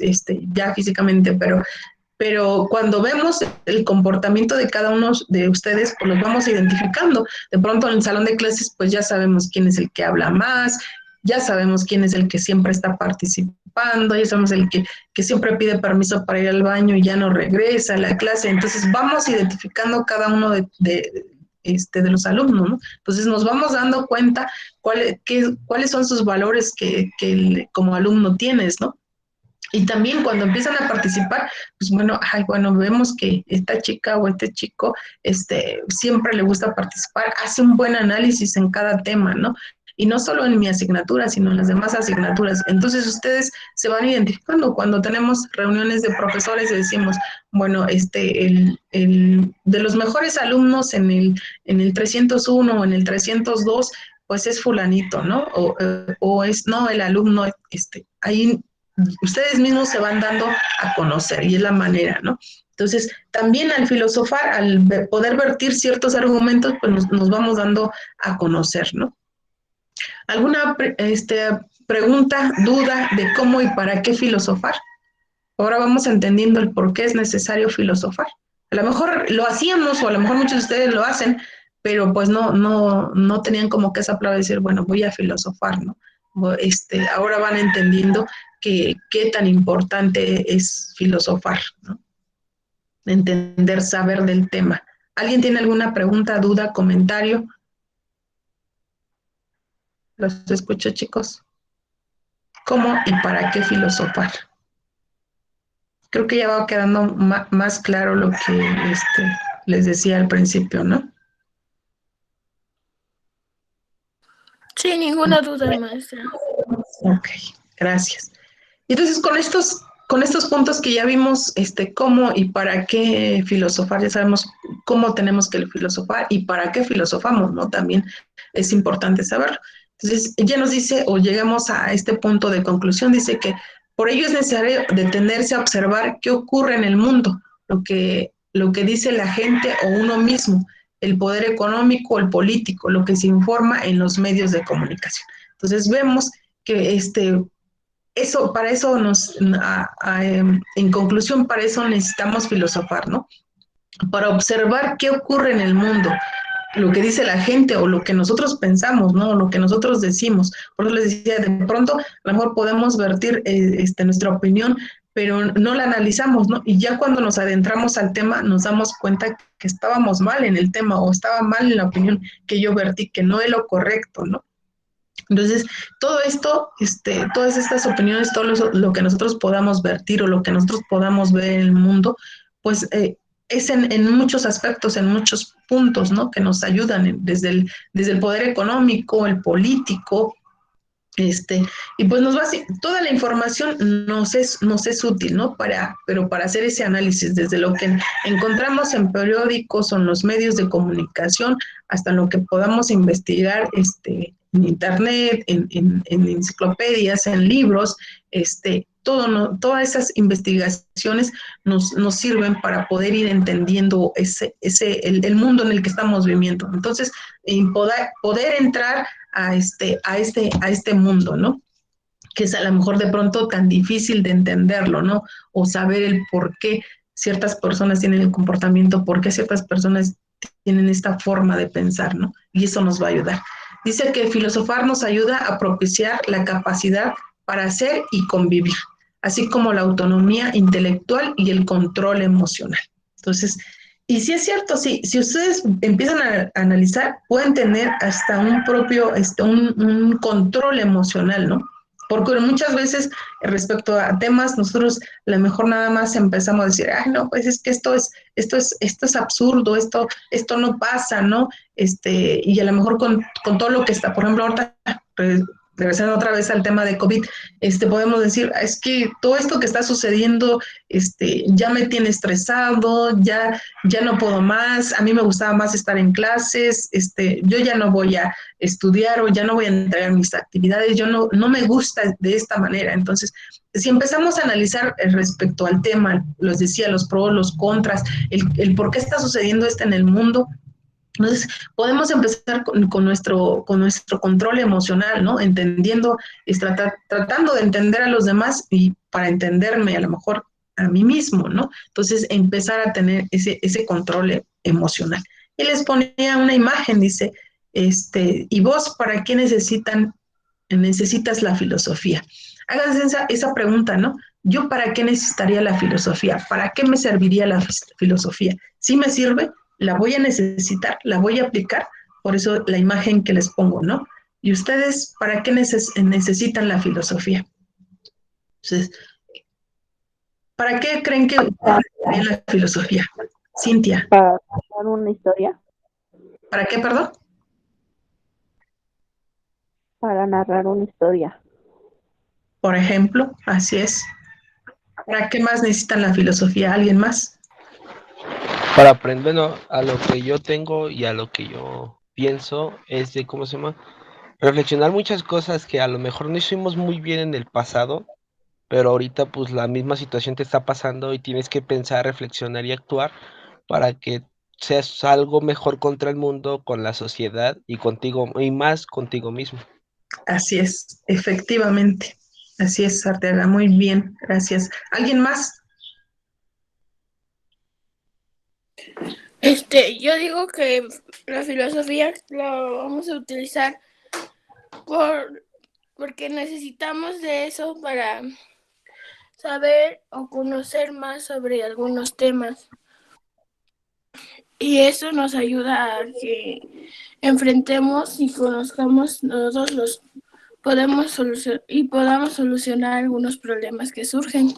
ya físicamente, pero cuando vemos el comportamiento de cada uno de ustedes, pues los vamos identificando. De pronto en el salón de clases, pues ya sabemos quién es el que habla más, ya sabemos quién es el que siempre está participando, ya sabemos que siempre pide permiso para ir al baño y ya no regresa a la clase. Entonces vamos identificando cada uno de los alumnos, ¿no? Entonces nos vamos dando cuenta cuáles son sus valores que como alumno tienes, ¿no? Y también cuando empiezan a participar, pues bueno, vemos que esta chica o este chico, siempre le gusta participar, hace un buen análisis en cada tema, ¿no? Y no solo en mi asignatura, sino en las demás asignaturas. Entonces ustedes se van identificando. Cuando tenemos reuniones de profesores y decimos, bueno, de los mejores alumnos en el 301 o en el 302, pues es fulanito, ¿no? O es, no, el alumno, ahí ustedes mismos se van dando a conocer y es la manera, ¿no? Entonces, también al filosofar, al poder vertir ciertos argumentos, pues nos vamos dando a conocer, ¿no? ¿Alguna pregunta, duda de cómo y para qué filosofar? Ahora vamos entendiendo el por qué es necesario filosofar. A lo mejor lo hacíamos o a lo mejor muchos de ustedes lo hacen, pero pues no tenían como que esa palabra de decir, bueno, voy a filosofar, ¿no? Ahora van entendiendo qué tan importante es filosofar, ¿no? Entender, saber del tema. ¿Alguien tiene alguna pregunta, duda, comentario? Los escucho, chicos. ¿Cómo y para qué filosofar? Creo que ya va quedando más claro lo que les decía al principio, ¿no? Sí, ninguna duda, maestra. Ok, gracias. Entonces, con estos puntos que ya vimos, cómo y para qué filosofar, ya sabemos cómo tenemos que filosofar y para qué filosofamos, ¿no? También es importante saberlo. Entonces, ella nos dice, o llegamos a este punto de conclusión, dice que por ello es necesario detenerse a observar qué ocurre en el mundo, lo que dice la gente o uno mismo, el poder económico, el político, lo que se informa en los medios de comunicación. Entonces, vemos que para eso en conclusión, para eso necesitamos filosofar, ¿no? Para observar qué ocurre en el mundo, lo que dice la gente o lo que nosotros pensamos, ¿no? Lo que nosotros decimos. Por eso les decía, de pronto, a lo mejor podemos vertir nuestra opinión, pero no la analizamos, ¿no? Y ya cuando nos adentramos al tema, nos damos cuenta que estábamos mal en el tema o estaba mal en la opinión que yo vertí, que no es lo correcto, ¿no? Entonces, todo esto, todas estas opiniones, todo lo que nosotros podamos vertir o lo que nosotros podamos ver en el mundo, pues es en muchos aspectos, en muchos puntos, ¿no? Que nos ayudan desde el poder económico, el político, y pues toda la información nos es útil, ¿no? Pero para hacer ese análisis, desde lo que encontramos en periódicos o en los medios de comunicación, hasta lo que podamos investigar, en internet, en enciclopedias, en libros, todas esas investigaciones nos sirven para poder ir entendiendo el mundo en el que estamos viviendo. Entonces, poder entrar a este mundo, ¿no? Que es a lo mejor de pronto tan difícil de entenderlo, ¿no? O saber el por qué ciertas personas tienen el comportamiento, por qué ciertas personas tienen esta forma de pensar, ¿no? Y eso nos va a ayudar. Dice que filosofar nos ayuda a propiciar la capacidad para ser y convivir, así como la autonomía intelectual y el control emocional. Entonces, y sí es cierto, sí, si ustedes empiezan a analizar, pueden tener hasta un propio, un control emocional, ¿no? Porque muchas veces respecto a temas, nosotros a lo mejor nada más empezamos a decir, ay, no, pues es que esto es absurdo, esto no pasa, ¿no? Y a lo mejor con todo lo que está, por ejemplo, ahorita regresando otra vez al tema de COVID, podemos decir, es que todo esto que está sucediendo, ya me tiene estresado, ya no puedo más, a mí me gustaba más estar en clases, yo ya no voy a estudiar o ya no voy a entregar mis actividades, yo no me gusta de esta manera. Entonces, si empezamos a analizar respecto al tema, los decía, los pros, los contras, el por qué está sucediendo esto en el mundo, entonces, podemos empezar con nuestro control emocional, ¿no? Entendiendo, tratando de entender a los demás y para entenderme a lo mejor a mí mismo, ¿no? Entonces, empezar a tener ese control emocional. Y les ponía una imagen, dice, ¿y vos para qué necesitas la filosofía? Háganse esa pregunta, ¿no? ¿Yo para qué necesitaría la filosofía? ¿Para qué me serviría la filosofía? ¿Sí me sirve? La voy a necesitar, la voy a aplicar, por eso la imagen que les pongo, ¿no? ¿Y ustedes para qué necesitan la filosofía? Entonces, ¿para qué creen que usarían la filosofía? Cintia. Para contar una historia, ¿Para qué, perdón? para narrar una historia. Por ejemplo, así es. ¿Para qué más necesitan la filosofía? ¿Alguien más? Para aprender, bueno, a lo que yo tengo y a lo que yo pienso es de, ¿cómo se llama? Reflexionar muchas cosas que a lo mejor no hicimos muy bien en el pasado, pero ahorita pues la misma situación te está pasando y tienes que pensar, reflexionar y actuar para que seas algo mejor contra el mundo, con la sociedad y contigo, y más contigo mismo. Así es, efectivamente. Así es, Arteaga. Muy bien, gracias. ¿Alguien más? Yo digo que la filosofía la vamos a utilizar porque necesitamos de eso para saber o conocer más sobre algunos temas. Y eso nos ayuda a que enfrentemos y conozcamos todos los podamos solucionar algunos problemas que surgen.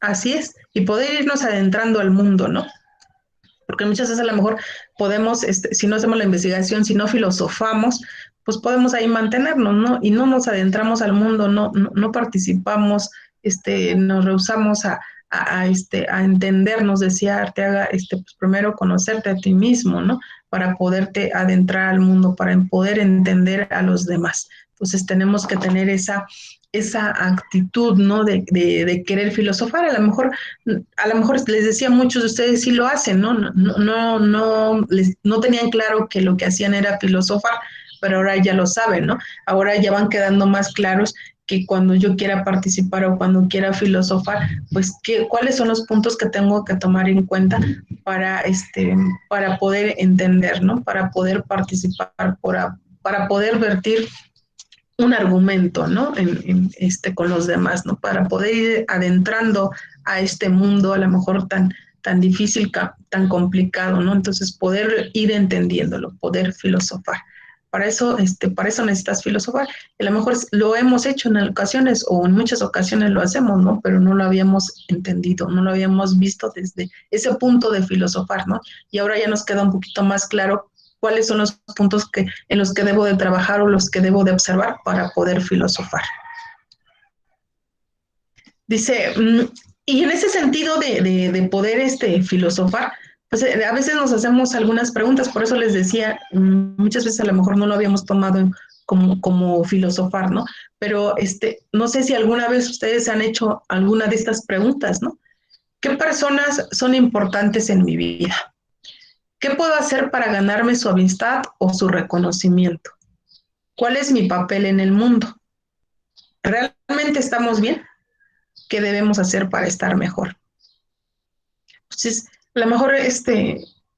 Así es, y poder irnos adentrando al mundo, ¿no? Porque muchas veces a lo mejor podemos, si no hacemos la investigación, si no filosofamos, pues podemos ahí mantenernos, ¿no? Y no nos adentramos al mundo, no participamos, nos rehusamos a entendernos, decía Arteaga, pues primero conocerte a ti mismo, ¿no? Para poderte adentrar al mundo, para poder entender a los demás. Entonces tenemos que tener esa actitud, ¿no? De querer filosofar. A lo mejor les decía, muchos de ustedes sí lo hacen, ¿no? No tenían claro que lo que hacían era filosofar, pero ahora ya lo saben, ¿no? Ahora ya van quedando más claros que cuando yo quiera participar o cuando quiera filosofar, pues cuáles son los puntos que tengo que tomar en cuenta para poder entender, ¿no? Para poder participar, para poder vertir un argumento, ¿no? Con los demás, ¿no? Para poder ir adentrando a este mundo a lo mejor tan difícil, tan complicado, ¿no? Entonces poder ir entendiéndolo, poder filosofar. Para eso necesitas filosofar. A lo mejor lo hemos hecho en ocasiones o en muchas ocasiones lo hacemos, ¿no? Pero no lo habíamos entendido, no lo habíamos visto desde ese punto de filosofar, ¿no? Y ahora ya nos queda un poquito más claro cuáles son los puntos en los que debo de trabajar o los que debo de observar para poder filosofar. Dice, y en ese sentido de poder filosofar, pues a veces nos hacemos algunas preguntas, por eso les decía, muchas veces a lo mejor no lo habíamos tomado como filosofar, ¿no? Pero no sé si alguna vez ustedes han hecho alguna de estas preguntas, ¿no? ¿Qué personas son importantes en mi vida? ¿Qué puedo hacer para ganarme su amistad o su reconocimiento? ¿Cuál es mi papel en el mundo? ¿Realmente estamos bien? ¿Qué debemos hacer para estar mejor? Entonces, a lo mejor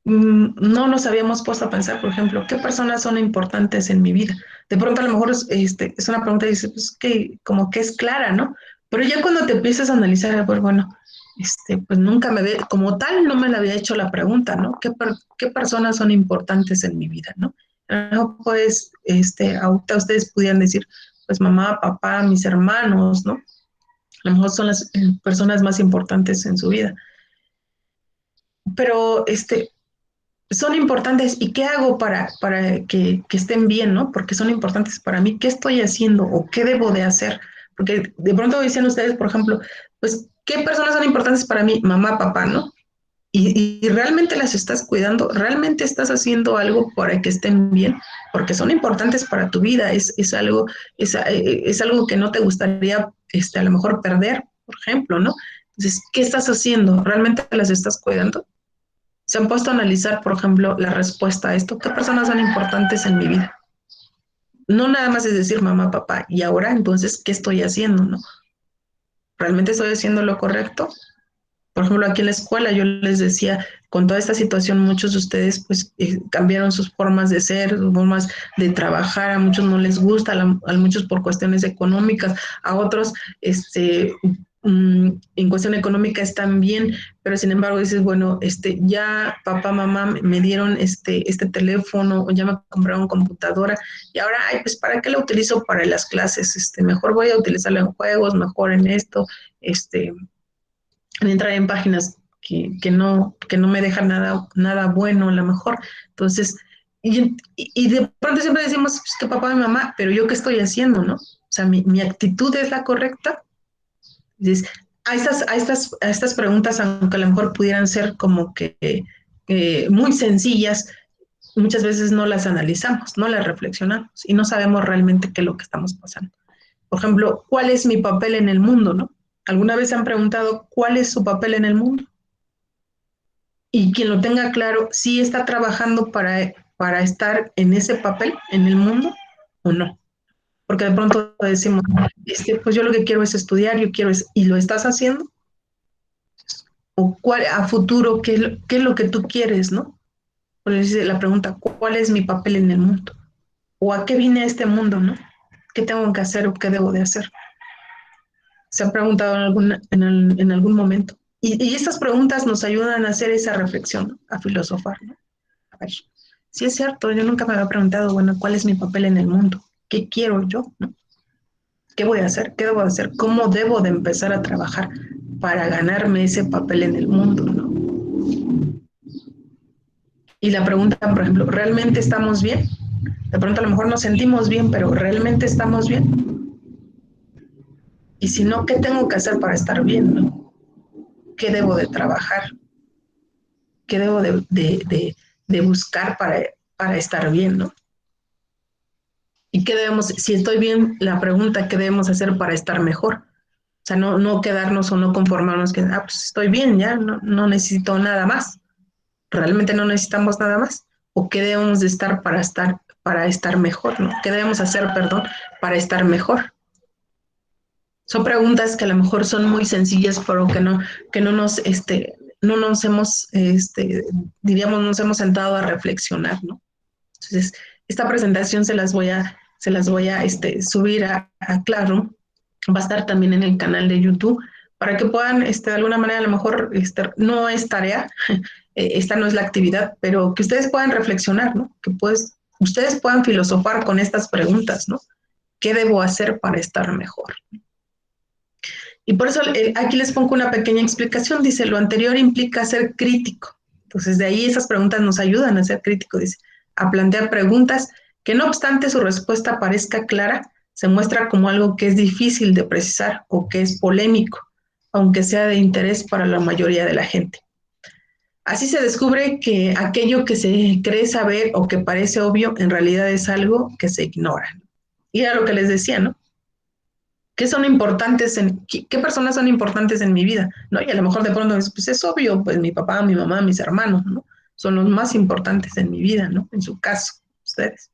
no nos habíamos puesto a pensar, por ejemplo, ¿qué personas son importantes en mi vida? De pronto a lo mejor es una pregunta que dice, pues que como que es clara, ¿no? Pero ya cuando te empiezas a analizar, pues bueno, pues nunca como tal no me la había hecho la pregunta, ¿no? ¿Qué personas son importantes en mi vida, ¿no? Pues, ahorita ustedes pudieran decir, pues mamá, papá, mis hermanos, ¿no? A lo mejor son las personas más importantes en su vida. Pero, son importantes y qué hago para que estén bien, ¿no? Porque son importantes para mí. ¿Qué estoy haciendo o qué debo de hacer? Porque de pronto dicen ustedes, por ejemplo, pues, ¿qué personas son importantes para mí? Mamá, papá, ¿no? Y realmente las estás cuidando, realmente estás haciendo algo para que estén bien, porque son importantes para tu vida, es algo que no te gustaría a lo mejor perder, por ejemplo, ¿no? Entonces, ¿qué estás haciendo? ¿Realmente las estás cuidando? Se han puesto a analizar, por ejemplo, la respuesta a esto. ¿Qué personas son importantes en mi vida? No nada más es decir mamá, papá, y ahora entonces, ¿qué estoy haciendo? ¿No? ¿Realmente estoy haciendo lo correcto? Por ejemplo, aquí en la escuela yo les decía, con toda esta situación, muchos de ustedes pues cambiaron sus formas de ser, sus formas de trabajar, a muchos no les gusta, a muchos por cuestiones económicas, a otros en cuestión económica están bien, pero sin embargo dices, bueno, ya papá, mamá me dieron este teléfono, o ya me compraron computadora, y ahora, ay, pues ¿para qué lo utilizo para las clases? Mejor voy a utilizarlo en juegos, mejor en esto, este, en entrar en páginas que no me dejan nada bueno a lo mejor. Entonces, y de pronto siempre decimos pues, que papá y mamá, pero yo qué estoy haciendo, ¿no? O sea, mi actitud es la correcta. Dices, a estas preguntas, aunque a lo mejor pudieran ser como que muy sencillas, muchas veces no las analizamos, no las reflexionamos y no sabemos realmente qué es lo que estamos pasando. Por ejemplo, ¿cuál es mi papel en el mundo, no? ¿Alguna vez se han preguntado cuál es su papel en el mundo? Y quien lo tenga claro, ¿sí está trabajando para estar en ese papel en el mundo o no? Porque de pronto decimos, pues yo lo que quiero es estudiar, yo quiero es, ¿y lo estás haciendo? ¿O cuál, a futuro, qué es lo que tú quieres, no? Por eso la pregunta, ¿cuál es mi papel en el mundo? ¿O a qué vine a este mundo, no? ¿Qué tengo que hacer o qué debo de hacer? ¿Se han preguntado en algún momento? Y estas preguntas nos ayudan a hacer esa reflexión, ¿no? A filosofar, ¿no? A ver, sí es cierto, yo nunca me había preguntado, bueno, ¿cuál es mi papel en el mundo? ¿Qué quiero yo? ¿No? ¿Qué voy a hacer? ¿Qué debo hacer? ¿Cómo debo de empezar a trabajar para ganarme ese papel en el mundo? ¿No? Y la pregunta, por ejemplo, ¿realmente estamos bien? De pronto a lo mejor nos sentimos bien, pero ¿realmente estamos bien? Y si no, ¿qué tengo que hacer para estar bien? ¿No? ¿Qué debo de trabajar? ¿Qué debo de buscar para estar bien? ¿No? ¿Y qué debemos, si estoy bien, la pregunta, ¿qué debemos hacer para estar mejor? O sea, no quedarnos o no conformarnos que, pues estoy bien, ya, no necesito nada más. ¿Realmente no necesitamos nada más? ¿O qué debemos de estar para estar mejor, ¿no? ¿Qué debemos hacer, perdón, para estar mejor? Son preguntas que a lo mejor son muy sencillas, pero que no nos hemos, diríamos, nos hemos sentado a reflexionar, ¿no? Entonces, esta presentación se las voy a subir a Claro, va a estar también en el canal de YouTube, para que puedan, de alguna manera, a lo mejor, no es tarea, esta no es la actividad, pero que ustedes puedan reflexionar, ¿no? Que pues ustedes puedan filosofar con estas preguntas, ¿no? ¿Qué debo hacer para estar mejor? Y por eso aquí les pongo una pequeña explicación. Dice, lo anterior implica ser crítico. Entonces, de ahí esas preguntas nos ayudan a ser críticos. Dice, a plantear preguntas que no obstante su respuesta parezca clara, se muestra como algo que es difícil de precisar o que es polémico, aunque sea de interés para la mayoría de la gente. Así se descubre que aquello que se cree saber o que parece obvio, en realidad es algo que se ignora. Y era lo que les decía, ¿no? ¿Qué son importantes qué personas son importantes en mi vida? ¿No? Y a lo mejor de pronto pues es obvio, pues mi papá, mi mamá, mis hermanos, ¿no? Son los más importantes en mi vida, ¿no? En su caso, ustedes.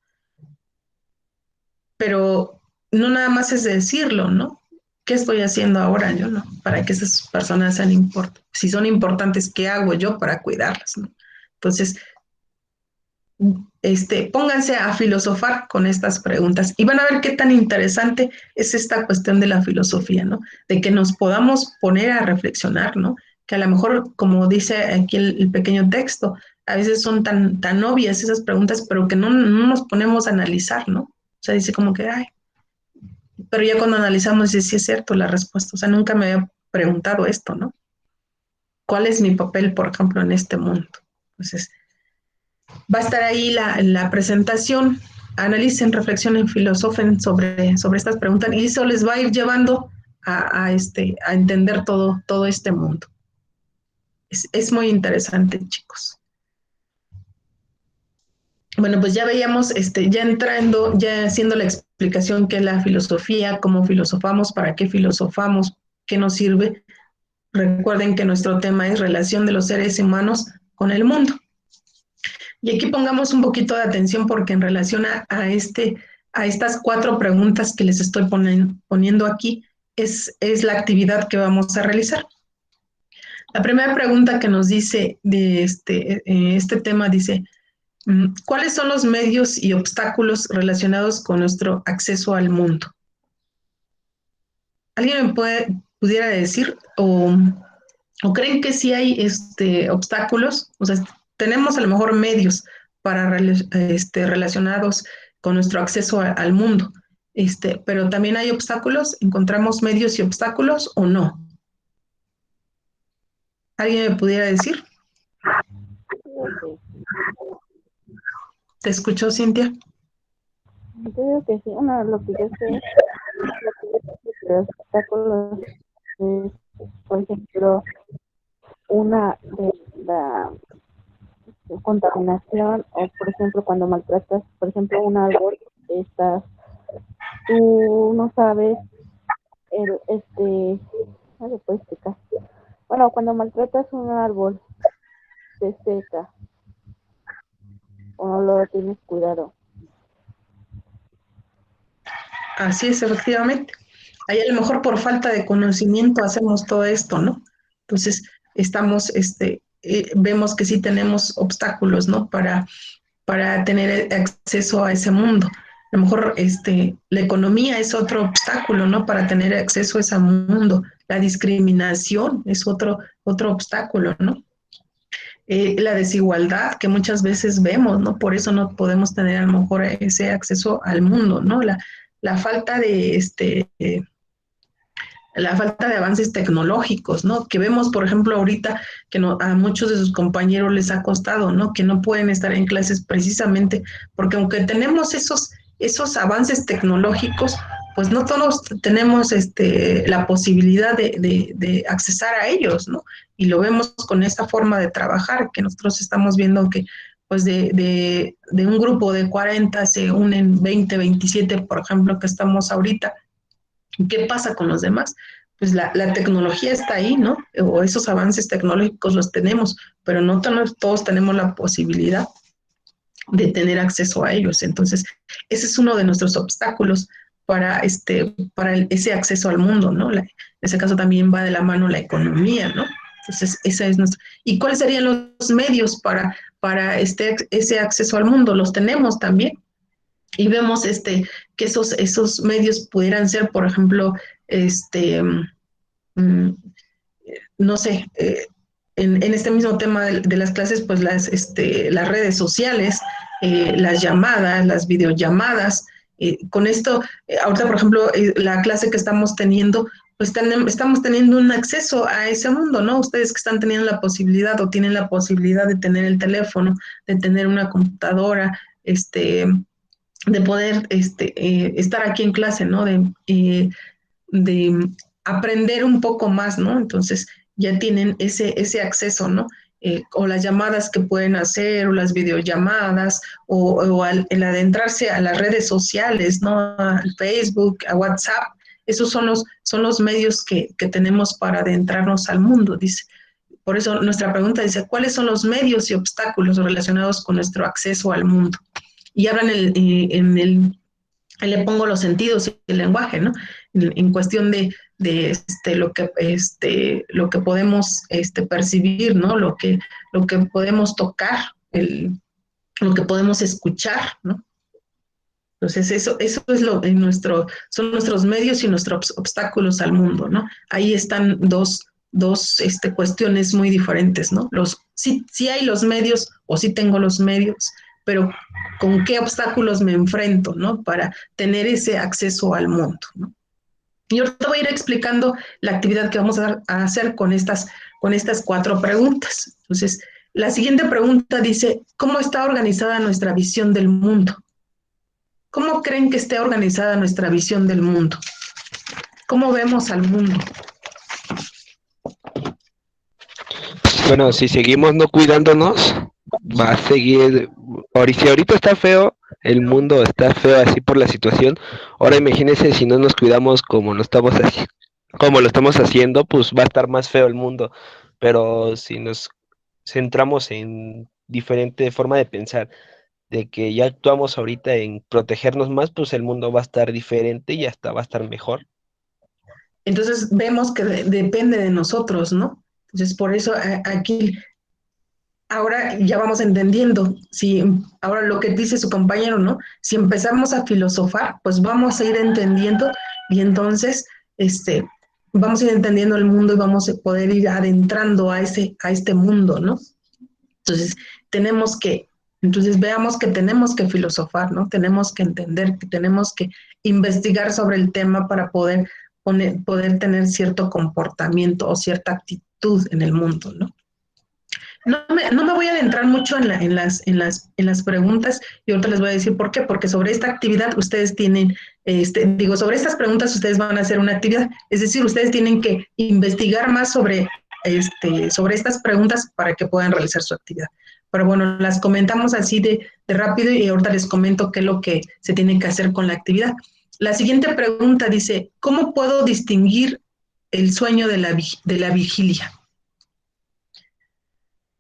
Pero no nada más es decirlo, ¿no? ¿Qué estoy haciendo ahora yo, no? Para que esas personas sean importantes. Si son importantes, ¿qué hago yo para cuidarlas, no? Entonces, pónganse a filosofar con estas preguntas y van a ver qué tan interesante es esta cuestión de la filosofía, ¿no? De que nos podamos poner a reflexionar, ¿no? Que a lo mejor, como dice aquí el pequeño texto, a veces son tan obvias esas preguntas, pero que no nos ponemos a analizar, ¿no? O sea, dice como que, ay, pero ya cuando analizamos, dice, sí es cierto la respuesta, o sea, nunca me había preguntado esto, ¿no? ¿Cuál es mi papel, por ejemplo, en este mundo? Entonces, Va a estar ahí la presentación. Analicen, reflexionen, filosofen sobre estas preguntas y eso les va a ir llevando a entender todo este mundo. Es muy interesante, chicos. Bueno, pues ya veíamos, ya entrando, ya haciendo la explicación qué es la filosofía, cómo filosofamos, para qué filosofamos, qué nos sirve. Recuerden que nuestro tema es relación de los seres humanos con el mundo. Y aquí pongamos un poquito de atención porque en relación a estas 4 preguntas que les estoy poniendo aquí, es la actividad que vamos a realizar. La primera pregunta que nos dice de este tema dice, ¿cuáles son los medios y obstáculos relacionados con nuestro acceso al mundo? ¿Alguien me pudiera decir o creen que sí hay obstáculos? O sea, tenemos a lo mejor medios para relacionados con nuestro acceso al mundo, pero también hay obstáculos, ¿encontramos medios y obstáculos o no? ¿Alguien me pudiera decir? ¿Te escuchó, Cintia? Yo digo que sí, lo que yo sé, los obstáculos es, por ejemplo, una de la contaminación o, por ejemplo, cuando maltratas, por ejemplo, un árbol, tú no sabes, no se puede explicar. Bueno, cuando maltratas un árbol, se seca o no lo tienes cuidado. Así es, efectivamente. Ahí a lo mejor por falta de conocimiento hacemos todo esto, ¿no? Entonces, vemos que sí tenemos obstáculos, ¿no? Para tener acceso a ese mundo. A lo mejor la economía es otro obstáculo, ¿no? Para tener acceso a ese mundo. La discriminación es otro obstáculo, ¿no? La desigualdad que muchas veces vemos, ¿no? Por eso no podemos tener a lo mejor ese acceso al mundo, ¿no? La falta de la falta de avances tecnológicos, ¿no? Que vemos, por ejemplo, ahorita que a muchos de sus compañeros les ha costado, ¿no? Que no pueden estar en clases precisamente porque aunque tenemos esos avances tecnológicos, pues no todos tenemos la posibilidad de accesar a ellos, ¿no? Y lo vemos con esta forma de trabajar, que nosotros estamos viendo que pues de un grupo de 40 se unen 20, 27, por ejemplo, que estamos ahorita. ¿Qué pasa con los demás? Pues la tecnología está ahí, ¿no? O esos avances tecnológicos los tenemos, pero no todos tenemos la posibilidad de tener acceso a ellos. Entonces, ese es uno de nuestros obstáculos para ese acceso al mundo, ¿no? En ese caso también va de la mano la economía, ¿no? Entonces, esa es nuestra. ¿Y cuáles serían los medios para ese acceso al mundo? Los tenemos también. Y vemos que esos medios pudieran ser, por ejemplo, no sé, en este mismo tema de las clases, pues las redes sociales, las llamadas, las videollamadas. Con esto, ahorita, por ejemplo, la clase que estamos teniendo, pues estamos teniendo un acceso a ese mundo, ¿no? Ustedes que están teniendo la posibilidad o tienen la posibilidad de tener el teléfono, de tener una computadora, de poder estar aquí en clase, ¿no? De aprender un poco más, ¿no? Entonces ya tienen ese acceso, ¿no? O las llamadas que pueden hacer, o las videollamadas, o el adentrarse a las redes sociales, ¿no? Al Facebook, a WhatsApp. Esos son los medios que tenemos para adentrarnos al mundo, dice. Por eso nuestra pregunta dice, ¿cuáles son los medios y obstáculos relacionados con nuestro acceso al mundo? Y hablan le pongo los sentidos y el lenguaje, ¿no? En cuestión de lo que podemos percibir, ¿no? Lo que podemos tocar, lo que podemos escuchar, ¿no? Entonces, eso es son nuestros medios y nuestros obstáculos al mundo, ¿no? Ahí están dos cuestiones muy diferentes, ¿no? Sí hay los medios o sí tengo los medios, pero con qué obstáculos me enfrento, ¿no? Para tener ese acceso al mundo, ¿no? Y ahorita voy a ir explicando la actividad que vamos a hacer con estas 4 preguntas. Entonces, La siguiente pregunta dice, ¿cómo está organizada nuestra visión del mundo? ¿Cómo creen que esté organizada nuestra visión del mundo? ¿Cómo vemos al mundo? Bueno, si seguimos no cuidándonos, va a seguir. Si ahorita está feo, el mundo está feo así por la situación. Ahora imagínense si no nos cuidamos como lo estamos haciendo, pues va a estar más feo el mundo. Pero si nos centramos en diferente forma de pensar, de que ya actuamos ahorita en protegernos más, pues el mundo va a estar diferente y hasta va a estar mejor. Entonces vemos que depende de nosotros, ¿no? Entonces por eso aquí ahora ya vamos entendiendo, si ahora lo que dice su compañero, ¿no? Si empezamos a filosofar, pues vamos a ir entendiendo y entonces vamos a ir entendiendo el mundo y vamos a poder ir adentrando a este mundo, ¿no? Entonces, entonces veamos que tenemos que filosofar, ¿no? Tenemos que entender, que tenemos que investigar sobre el tema para poder tener cierto comportamiento o cierta actitud en el mundo, ¿no? No me voy a adentrar mucho en las preguntas y ahorita les voy a decir por qué, porque sobre esta actividad ustedes tienen, sobre estas preguntas ustedes van a hacer una actividad, es decir, ustedes tienen que investigar más sobre estas preguntas para que puedan realizar su actividad. Pero bueno, las comentamos así de rápido y ahorita les comento qué es lo que se tiene que hacer con la actividad. La siguiente pregunta dice, ¿cómo puedo distinguir el sueño de la vigilia?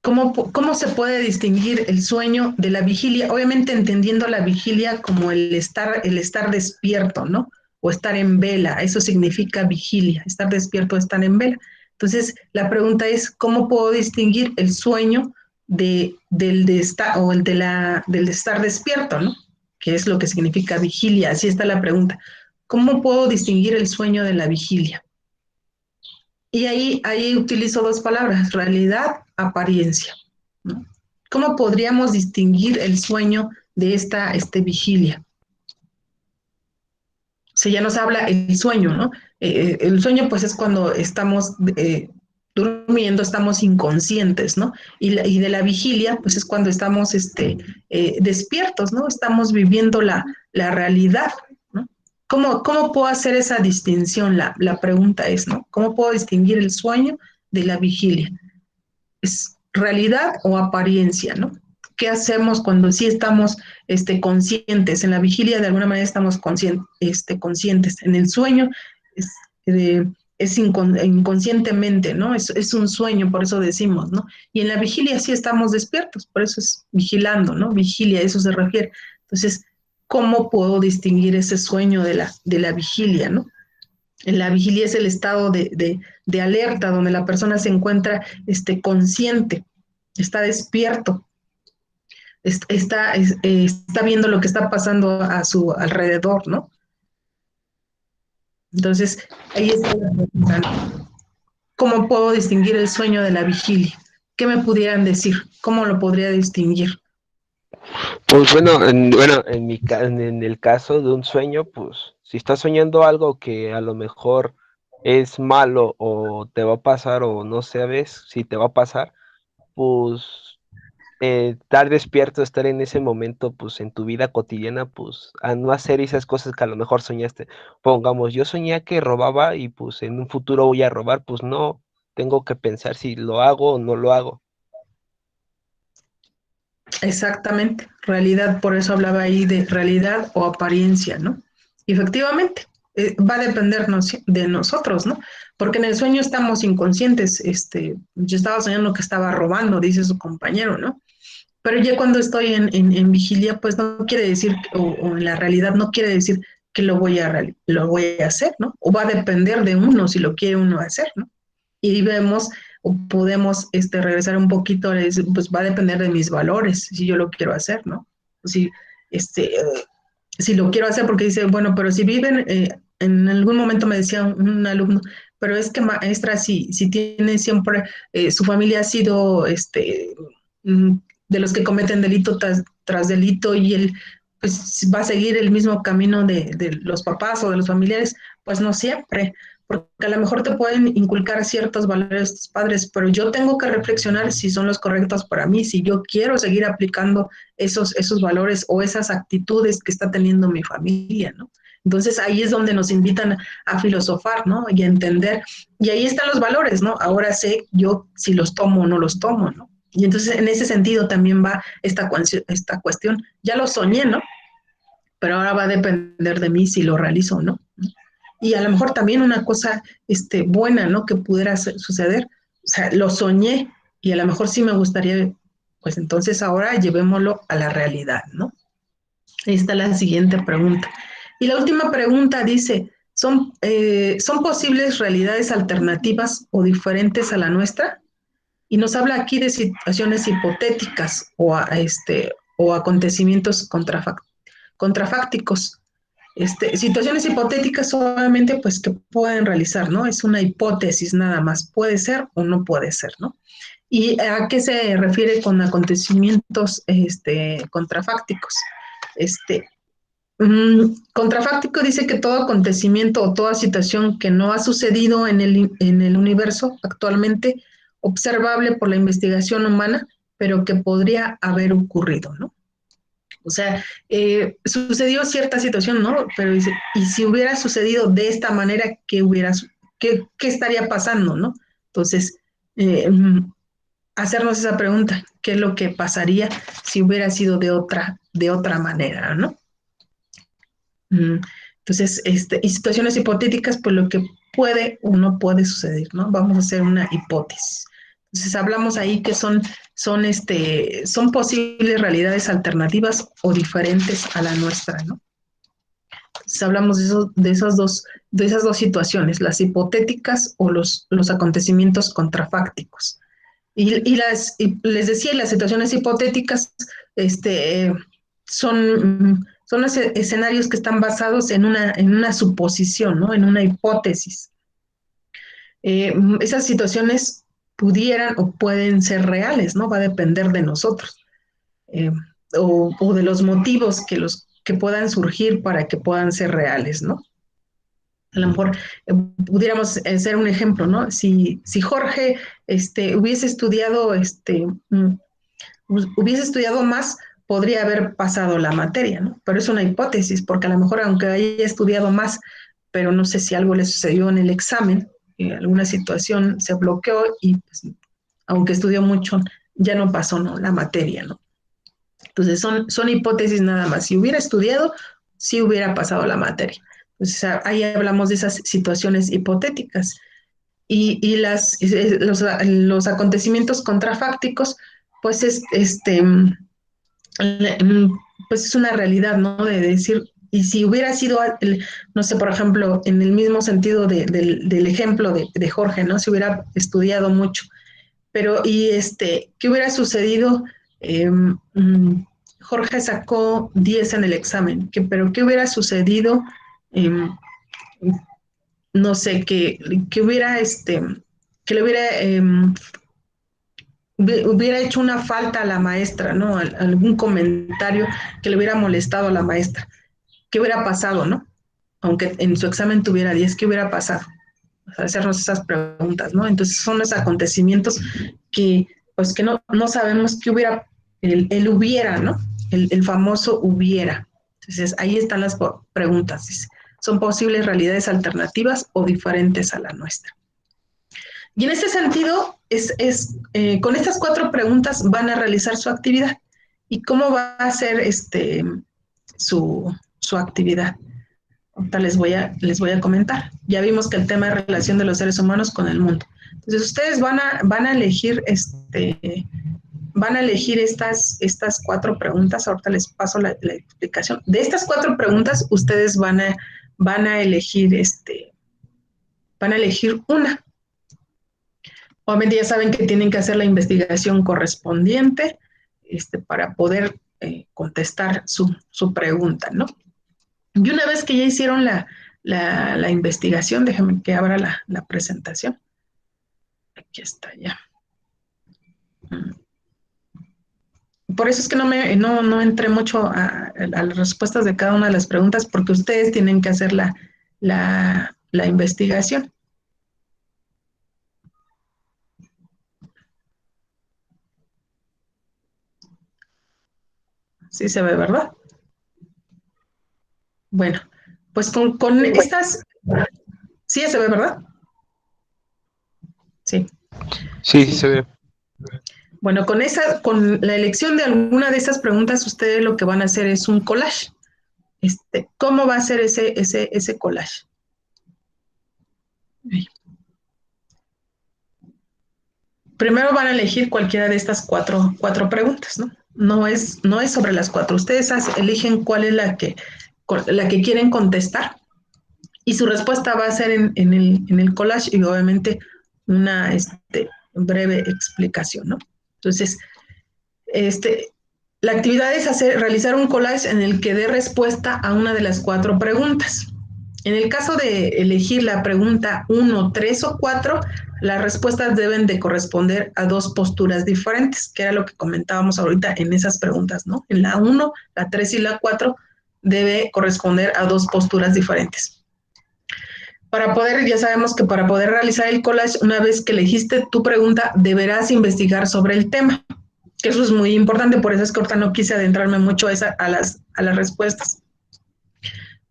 ¿Cómo se puede distinguir el sueño de la vigilia? Obviamente entendiendo la vigilia como el estar despierto, ¿no? O estar en vela, eso significa vigilia, estar despierto, estar en vela. Entonces, la pregunta es, ¿cómo puedo distinguir el sueño del de estar despierto, ¿no? Que es lo que significa vigilia, así está la pregunta. ¿Cómo puedo distinguir el sueño de la vigilia? Y ahí utilizo dos palabras, realidad, apariencia, ¿no? ¿Cómo podríamos distinguir el sueño de esta vigilia? Si ya nos habla el sueño, ¿no? El sueño pues es cuando estamos durmiendo, estamos inconscientes, ¿no? Y de la vigilia pues es cuando estamos despiertos, ¿no? Estamos viviendo la realidad, ¿no? ¿Cómo puedo hacer esa distinción? La pregunta es, ¿no? ¿Cómo puedo distinguir el sueño de la vigilia? ¿Es realidad o apariencia, ¿no? ¿Qué hacemos cuando sí estamos conscientes? En la vigilia de alguna manera estamos conscientes. En el sueño es, inconscientemente, ¿no? Es un sueño, por eso decimos, ¿no? Y en la vigilia sí estamos despiertos, por eso es vigilando, ¿no? Vigilia, a eso se refiere. Entonces, ¿cómo puedo distinguir ese sueño de la vigilia, ¿no? En la vigilia es el estado de alerta, donde la persona se encuentra consciente, está despierto, está viendo lo que está pasando a su alrededor, ¿no? Entonces, ahí está la pregunta. ¿Cómo puedo distinguir el sueño de la vigilia? ¿Qué me pudieran decir? ¿Cómo lo podría distinguir? Pues bueno, en el caso de un sueño, pues si estás soñando algo que a lo mejor es malo o te va a pasar o no sabes si te va a pasar, pues estar despierto, estar en ese momento, pues en tu vida cotidiana, pues a no hacer esas cosas que a lo mejor soñaste. Pongamos, yo soñé que robaba y pues en un futuro voy a robar, pues no, tengo que pensar si lo hago o no lo hago. Exactamente, realidad, por eso hablaba ahí de realidad o apariencia, ¿no? Y efectivamente, va a dependernos de nosotros, ¿no? Porque en el sueño estamos inconscientes, yo estaba soñando que estaba robando, dice su compañero, ¿no? Pero ya cuando estoy en vigilia, pues no quiere decir, o en la realidad no quiere decir que lo voy a hacer, ¿no? O va a depender de uno si lo quiere uno hacer, ¿no? Y vemos o podemos regresar un poquito, pues va a depender de mis valores, si yo lo quiero hacer, ¿no? Si, si lo quiero hacer porque dice, bueno, pero si viven, en algún momento me decía un alumno, pero es que maestra, si tiene siempre, su familia ha sido, de los que cometen delito tras delito y él pues va a seguir el mismo camino de los papás o de los familiares, pues no siempre, porque a lo mejor te pueden inculcar ciertos valores tus padres, pero yo tengo que reflexionar si son los correctos para mí, si yo quiero seguir aplicando esos valores o esas actitudes que está teniendo mi familia, ¿no? Entonces ahí es donde nos invitan a filosofar, ¿no? Y a entender, y ahí están los valores, ¿no? Ahora sé yo si los tomo o no los tomo, ¿no? Y entonces en ese sentido también va esta cuestión. Ya lo soñé, ¿no? Pero ahora va a depender de mí si lo realizo o no. Y a lo mejor también una cosa buena, ¿no? Que pudiera suceder. O sea, lo soñé y a lo mejor sí me gustaría, pues entonces ahora llevémoslo a la realidad, ¿no? Ahí está la siguiente pregunta. Y la última pregunta dice, ¿son posibles realidades alternativas o diferentes a la nuestra? Y nos habla aquí de situaciones hipotéticas o acontecimientos contrafácticos. Situaciones hipotéticas solamente pues que pueden realizar, ¿no? Es una hipótesis nada más, puede ser o no puede ser, ¿no? ¿Y a qué se refiere con acontecimientos contrafácticos? Contrafáctico dice que todo acontecimiento o toda situación que no ha sucedido en el universo actualmente observable por la investigación humana, pero que podría haber ocurrido, ¿no? O sea, sucedió cierta situación, ¿no? Pero dice, y si hubiera sucedido de esta manera, ¿qué estaría pasando, no? Entonces, eh, hacernos esa pregunta, ¿qué es lo que pasaría si hubiera sido de otra manera, ¿no? Entonces, y situaciones hipotéticas, pues lo que puede o no puede suceder, ¿no? Vamos a hacer una hipótesis. Entonces, hablamos ahí que son posibles realidades alternativas o diferentes a la nuestra, ¿no? Entonces, hablamos de esas dos situaciones, las hipotéticas o los acontecimientos contrafácticos. Y les decía, las situaciones hipotéticas son los escenarios que están basados en una suposición, ¿no? En una hipótesis. Esas situaciones pudieran o pueden ser reales, ¿no? Va a depender de nosotros. Eh, o de los motivos que puedan surgir para que puedan ser reales, ¿no? A lo mejor pudiéramos hacer un ejemplo, ¿no? Si Jorge hubiese estudiado hubiese estudiado más, podría haber pasado la materia, ¿no? Pero es una hipótesis, porque a lo mejor aunque haya estudiado más, pero no sé si algo le sucedió en el examen, alguna situación se bloqueó y pues, aunque estudió mucho, ya no pasó, ¿no? La materia, ¿no? Entonces son hipótesis nada más. Si hubiera estudiado, sí hubiera pasado la materia. Entonces ahí hablamos de esas situaciones hipotéticas. Y los acontecimientos contrafácticos, pues pues es una realidad, ¿no? De decir, y si hubiera sido, no sé, por ejemplo, en el mismo sentido del ejemplo de Jorge, ¿no? Si hubiera estudiado mucho, pero, ¿qué hubiera sucedido? Jorge sacó 10 en el examen, pero ¿qué hubiera sucedido? Eh, no sé, que hubiera, que le hubiera hecho una falta a la maestra, ¿no? Algún comentario que le hubiera molestado a la maestra. ¿Qué hubiera pasado, no? Aunque en su examen tuviera 10, ¿qué hubiera pasado? O sea, hacernos esas preguntas, ¿no? Entonces son los acontecimientos que, pues que no sabemos qué hubiera, el hubiera, ¿no? El famoso hubiera. Entonces ahí están las preguntas. Dice, ¿son posibles realidades alternativas o diferentes a la nuestra? Y en este sentido, con estas 4 preguntas van a realizar su actividad. ¿Y cómo va a ser su actividad? Ahorita les voy a comentar. Ya vimos que el tema es relación de los seres humanos con el mundo. Entonces, ustedes van a elegir estas 4 preguntas. Ahorita les paso la explicación. De estas 4 preguntas, ustedes van a elegir una. Obviamente ya saben que tienen que hacer la investigación correspondiente para poder contestar su pregunta, ¿no? Y una vez que ya hicieron la investigación, déjenme que abra la presentación. Aquí está ya. Por eso es que no entré mucho a las respuestas de cada una de las preguntas, porque ustedes tienen que hacer la investigación. Sí se ve, ¿verdad? Bueno, pues con estas, sí se ve, ¿verdad? Sí. Sí, se ve. Bueno, con la elección de alguna de esas preguntas, ustedes lo que van a hacer es un collage. ¿Cómo va a ser ese collage? Primero van a elegir cualquiera de estas cuatro preguntas, ¿no? No es sobre las cuatro. Ustedes eligen cuál es la que quieren contestar y su respuesta va a ser en el collage y obviamente una breve explicación, ¿no? Entonces, la actividad es realizar un collage en el que dé respuesta a una de las cuatro preguntas. En el caso de elegir la pregunta 1, 3 o 4, las respuestas deben de corresponder a dos posturas diferentes, que era lo que comentábamos ahorita en esas preguntas, ¿no? En la 1, la 3 y la 4 debe corresponder a dos posturas diferentes. Ya sabemos que para poder realizar el collage, una vez que elegiste tu pregunta, deberás investigar sobre el tema, que eso es muy importante, por eso es que ahorita no quise adentrarme mucho a las respuestas.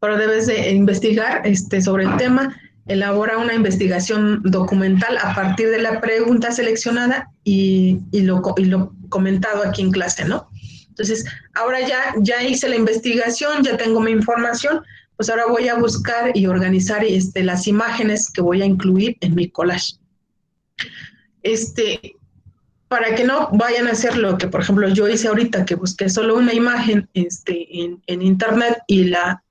Pero debes de investigar sobre el tema, elabora una investigación documental a partir de la pregunta seleccionada y lo comentado aquí en clase, ¿no? Entonces, ahora ya hice la investigación, ya tengo mi información, pues ahora voy a buscar y organizar las imágenes que voy a incluir en mi collage. Para que no vayan a hacer lo que, por ejemplo, yo hice ahorita, que busqué solo una imagen en internet y ya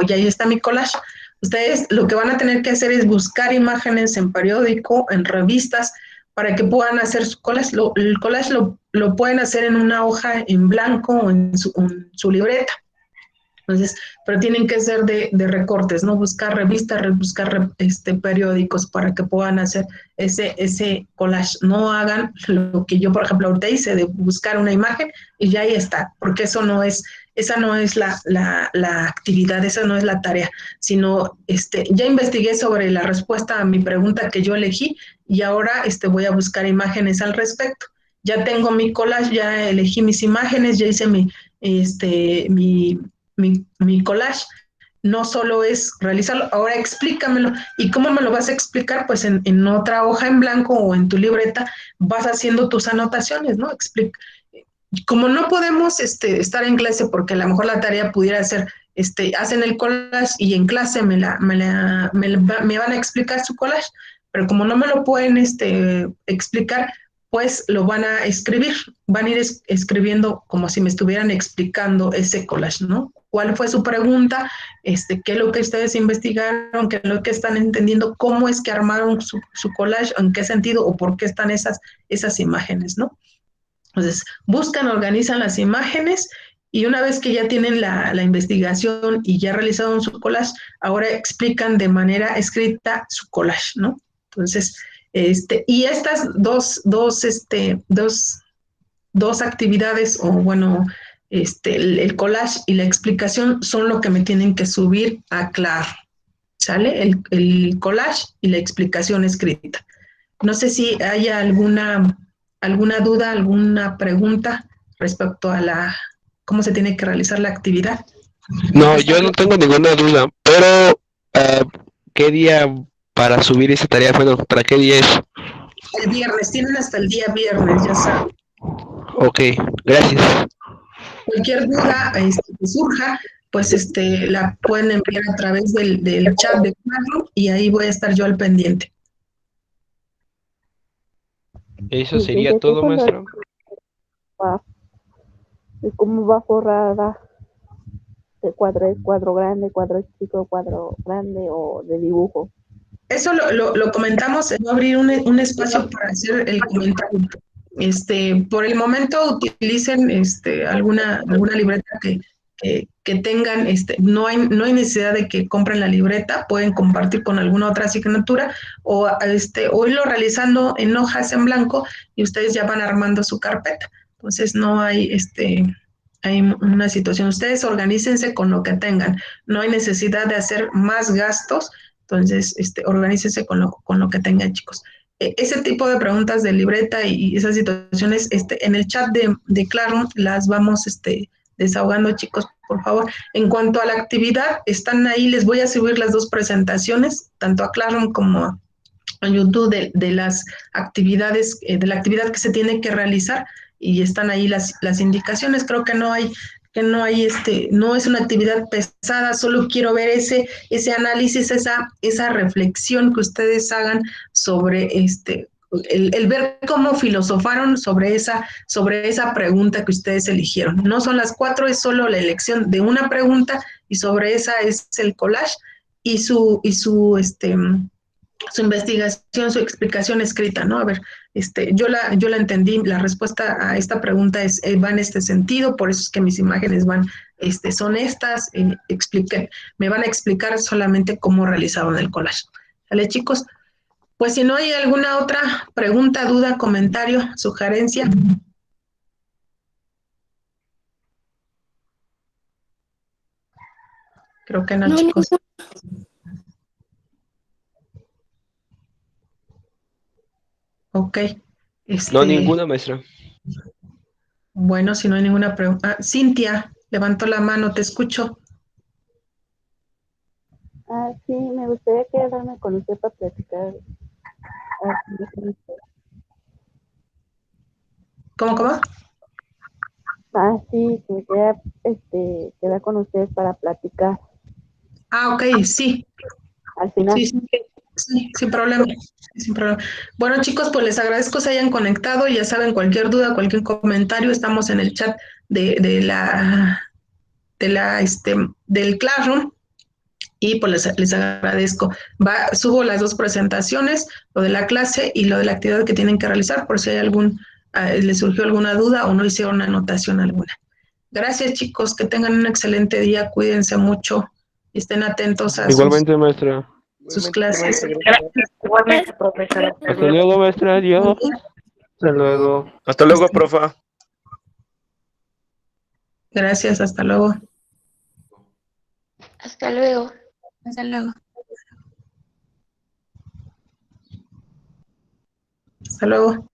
ahí está mi collage. Ustedes lo que van a tener que hacer es buscar imágenes en periódico, en revistas, para que puedan hacer su collage. El collage lo pueden hacer en una hoja en blanco o en su libreta. Entonces, pero tienen que ser de recortes, ¿no? Buscar revistas, buscar periódicos para que puedan hacer ese collage. No hagan lo que yo, por ejemplo, ahorita hice, de buscar una imagen y ya ahí está, porque esa no es la actividad, esa no es la tarea, sino ya investigué sobre la respuesta a mi pregunta que yo elegí y ahora voy a buscar imágenes al respecto. Ya tengo mi collage, ya elegí mis imágenes, ya hice mi collage. No solo es realizarlo, ahora explícamelo. ¿Y cómo me lo vas a explicar? Pues en otra hoja en blanco o en tu libreta vas haciendo tus anotaciones, ¿no? Como no podemos estar en clase porque a lo mejor la tarea pudiera ser, hacen el collage y en clase me van a explicar su collage, pero como no me lo pueden explicar, pues lo van a escribir, van a ir escribiendo como si me estuvieran explicando ese collage, ¿no? ¿Cuál fue su pregunta? ¿Qué es lo que ustedes investigaron? ¿Qué es lo que están entendiendo? ¿Cómo es que armaron su collage? ¿En qué sentido? ¿O por qué están esas imágenes, ¿no? Entonces, buscan, organizan las imágenes y una vez que ya tienen la investigación y ya realizaron su collage, ahora explican de manera escrita su collage, ¿no? Entonces, y estas dos actividades, o bueno, el collage y la explicación son lo que me tienen que subir a Claro, ¿sale? El collage y la explicación escrita. No sé si hay alguna duda, alguna pregunta respecto a cómo se tiene que realizar la actividad. No, yo no tengo ninguna duda, pero ¿qué día para subir esa tarea? Bueno, ¿para qué día es? El viernes, tienen hasta el día viernes, ya saben. Ok, gracias. Cualquier duda que surja, pues la pueden enviar a través del chat de Classroom y ahí voy a estar yo al pendiente. ¿Eso Y sería desde todo, cuando maestro? y cómo va forrada, de cuadro es cuadro grande, cuadro chico, cuadro grande o de dibujo. Eso lo comentamos, en abrir un espacio para hacer el comentario. Por el momento utilicen alguna libreta que tengan, no hay necesidad de que compren la libreta, pueden compartir con alguna otra asignatura o irlo realizando en hojas en blanco y ustedes ya van armando su carpeta. Entonces no hay hay una situación, ustedes organícense con lo que tengan, no hay necesidad de hacer más gastos, entonces organícense con lo que tengan, chicos. Ese tipo de preguntas de libreta y esas situaciones en el chat de Classroom las vamos desahogando, chicos, por favor. En cuanto a la actividad, están ahí, les voy a subir las dos presentaciones, tanto a Classroom como a YouTube de las actividades, de la actividad que se tiene que realizar, y están ahí las indicaciones. Creo que no hay no es una actividad pesada, solo quiero ver ese análisis, esa reflexión que ustedes hagan sobre el ver cómo filosofaron sobre esa pregunta que ustedes eligieron. No son las 4, es solo la elección de una pregunta, y sobre esa es el collage y su investigación, su explicación escrita, ¿no? A ver, yo la entendí, la respuesta a esta pregunta va en este sentido, por eso es que mis imágenes son estas, me van a explicar solamente cómo realizaron el collage. ¿Vale, chicos? Pues si no hay alguna otra pregunta, duda, comentario, sugerencia. Creo que no, No, chicos. Ok. No, ninguna, maestra. Bueno, si no hay ninguna pregunta. Ah, Cintia, levantó la mano, te escucho. Sí, me gustaría quedarme con usted para platicar. ¿Cómo? Sí, que me quería quedar con usted para platicar Ah, ok, sí. al final. Sí, sin problema. Sin problema. Bueno, chicos, pues les agradezco que se hayan conectado. Ya saben, cualquier duda, cualquier comentario, estamos en el chat del Classroom. Y pues les agradezco. Subo las dos presentaciones, lo de la clase y lo de la actividad que tienen que realizar, por si hay les surgió alguna duda o no hicieron anotación alguna. Gracias, chicos, que tengan un excelente día, cuídense mucho y estén atentos a Igualmente, maestra. sus clases. Igualmente, profesora. Hasta luego, maestra. Adiós. Hasta luego. Hasta luego, profa. Gracias, hasta luego. Hasta luego. Hasta luego. Hasta luego.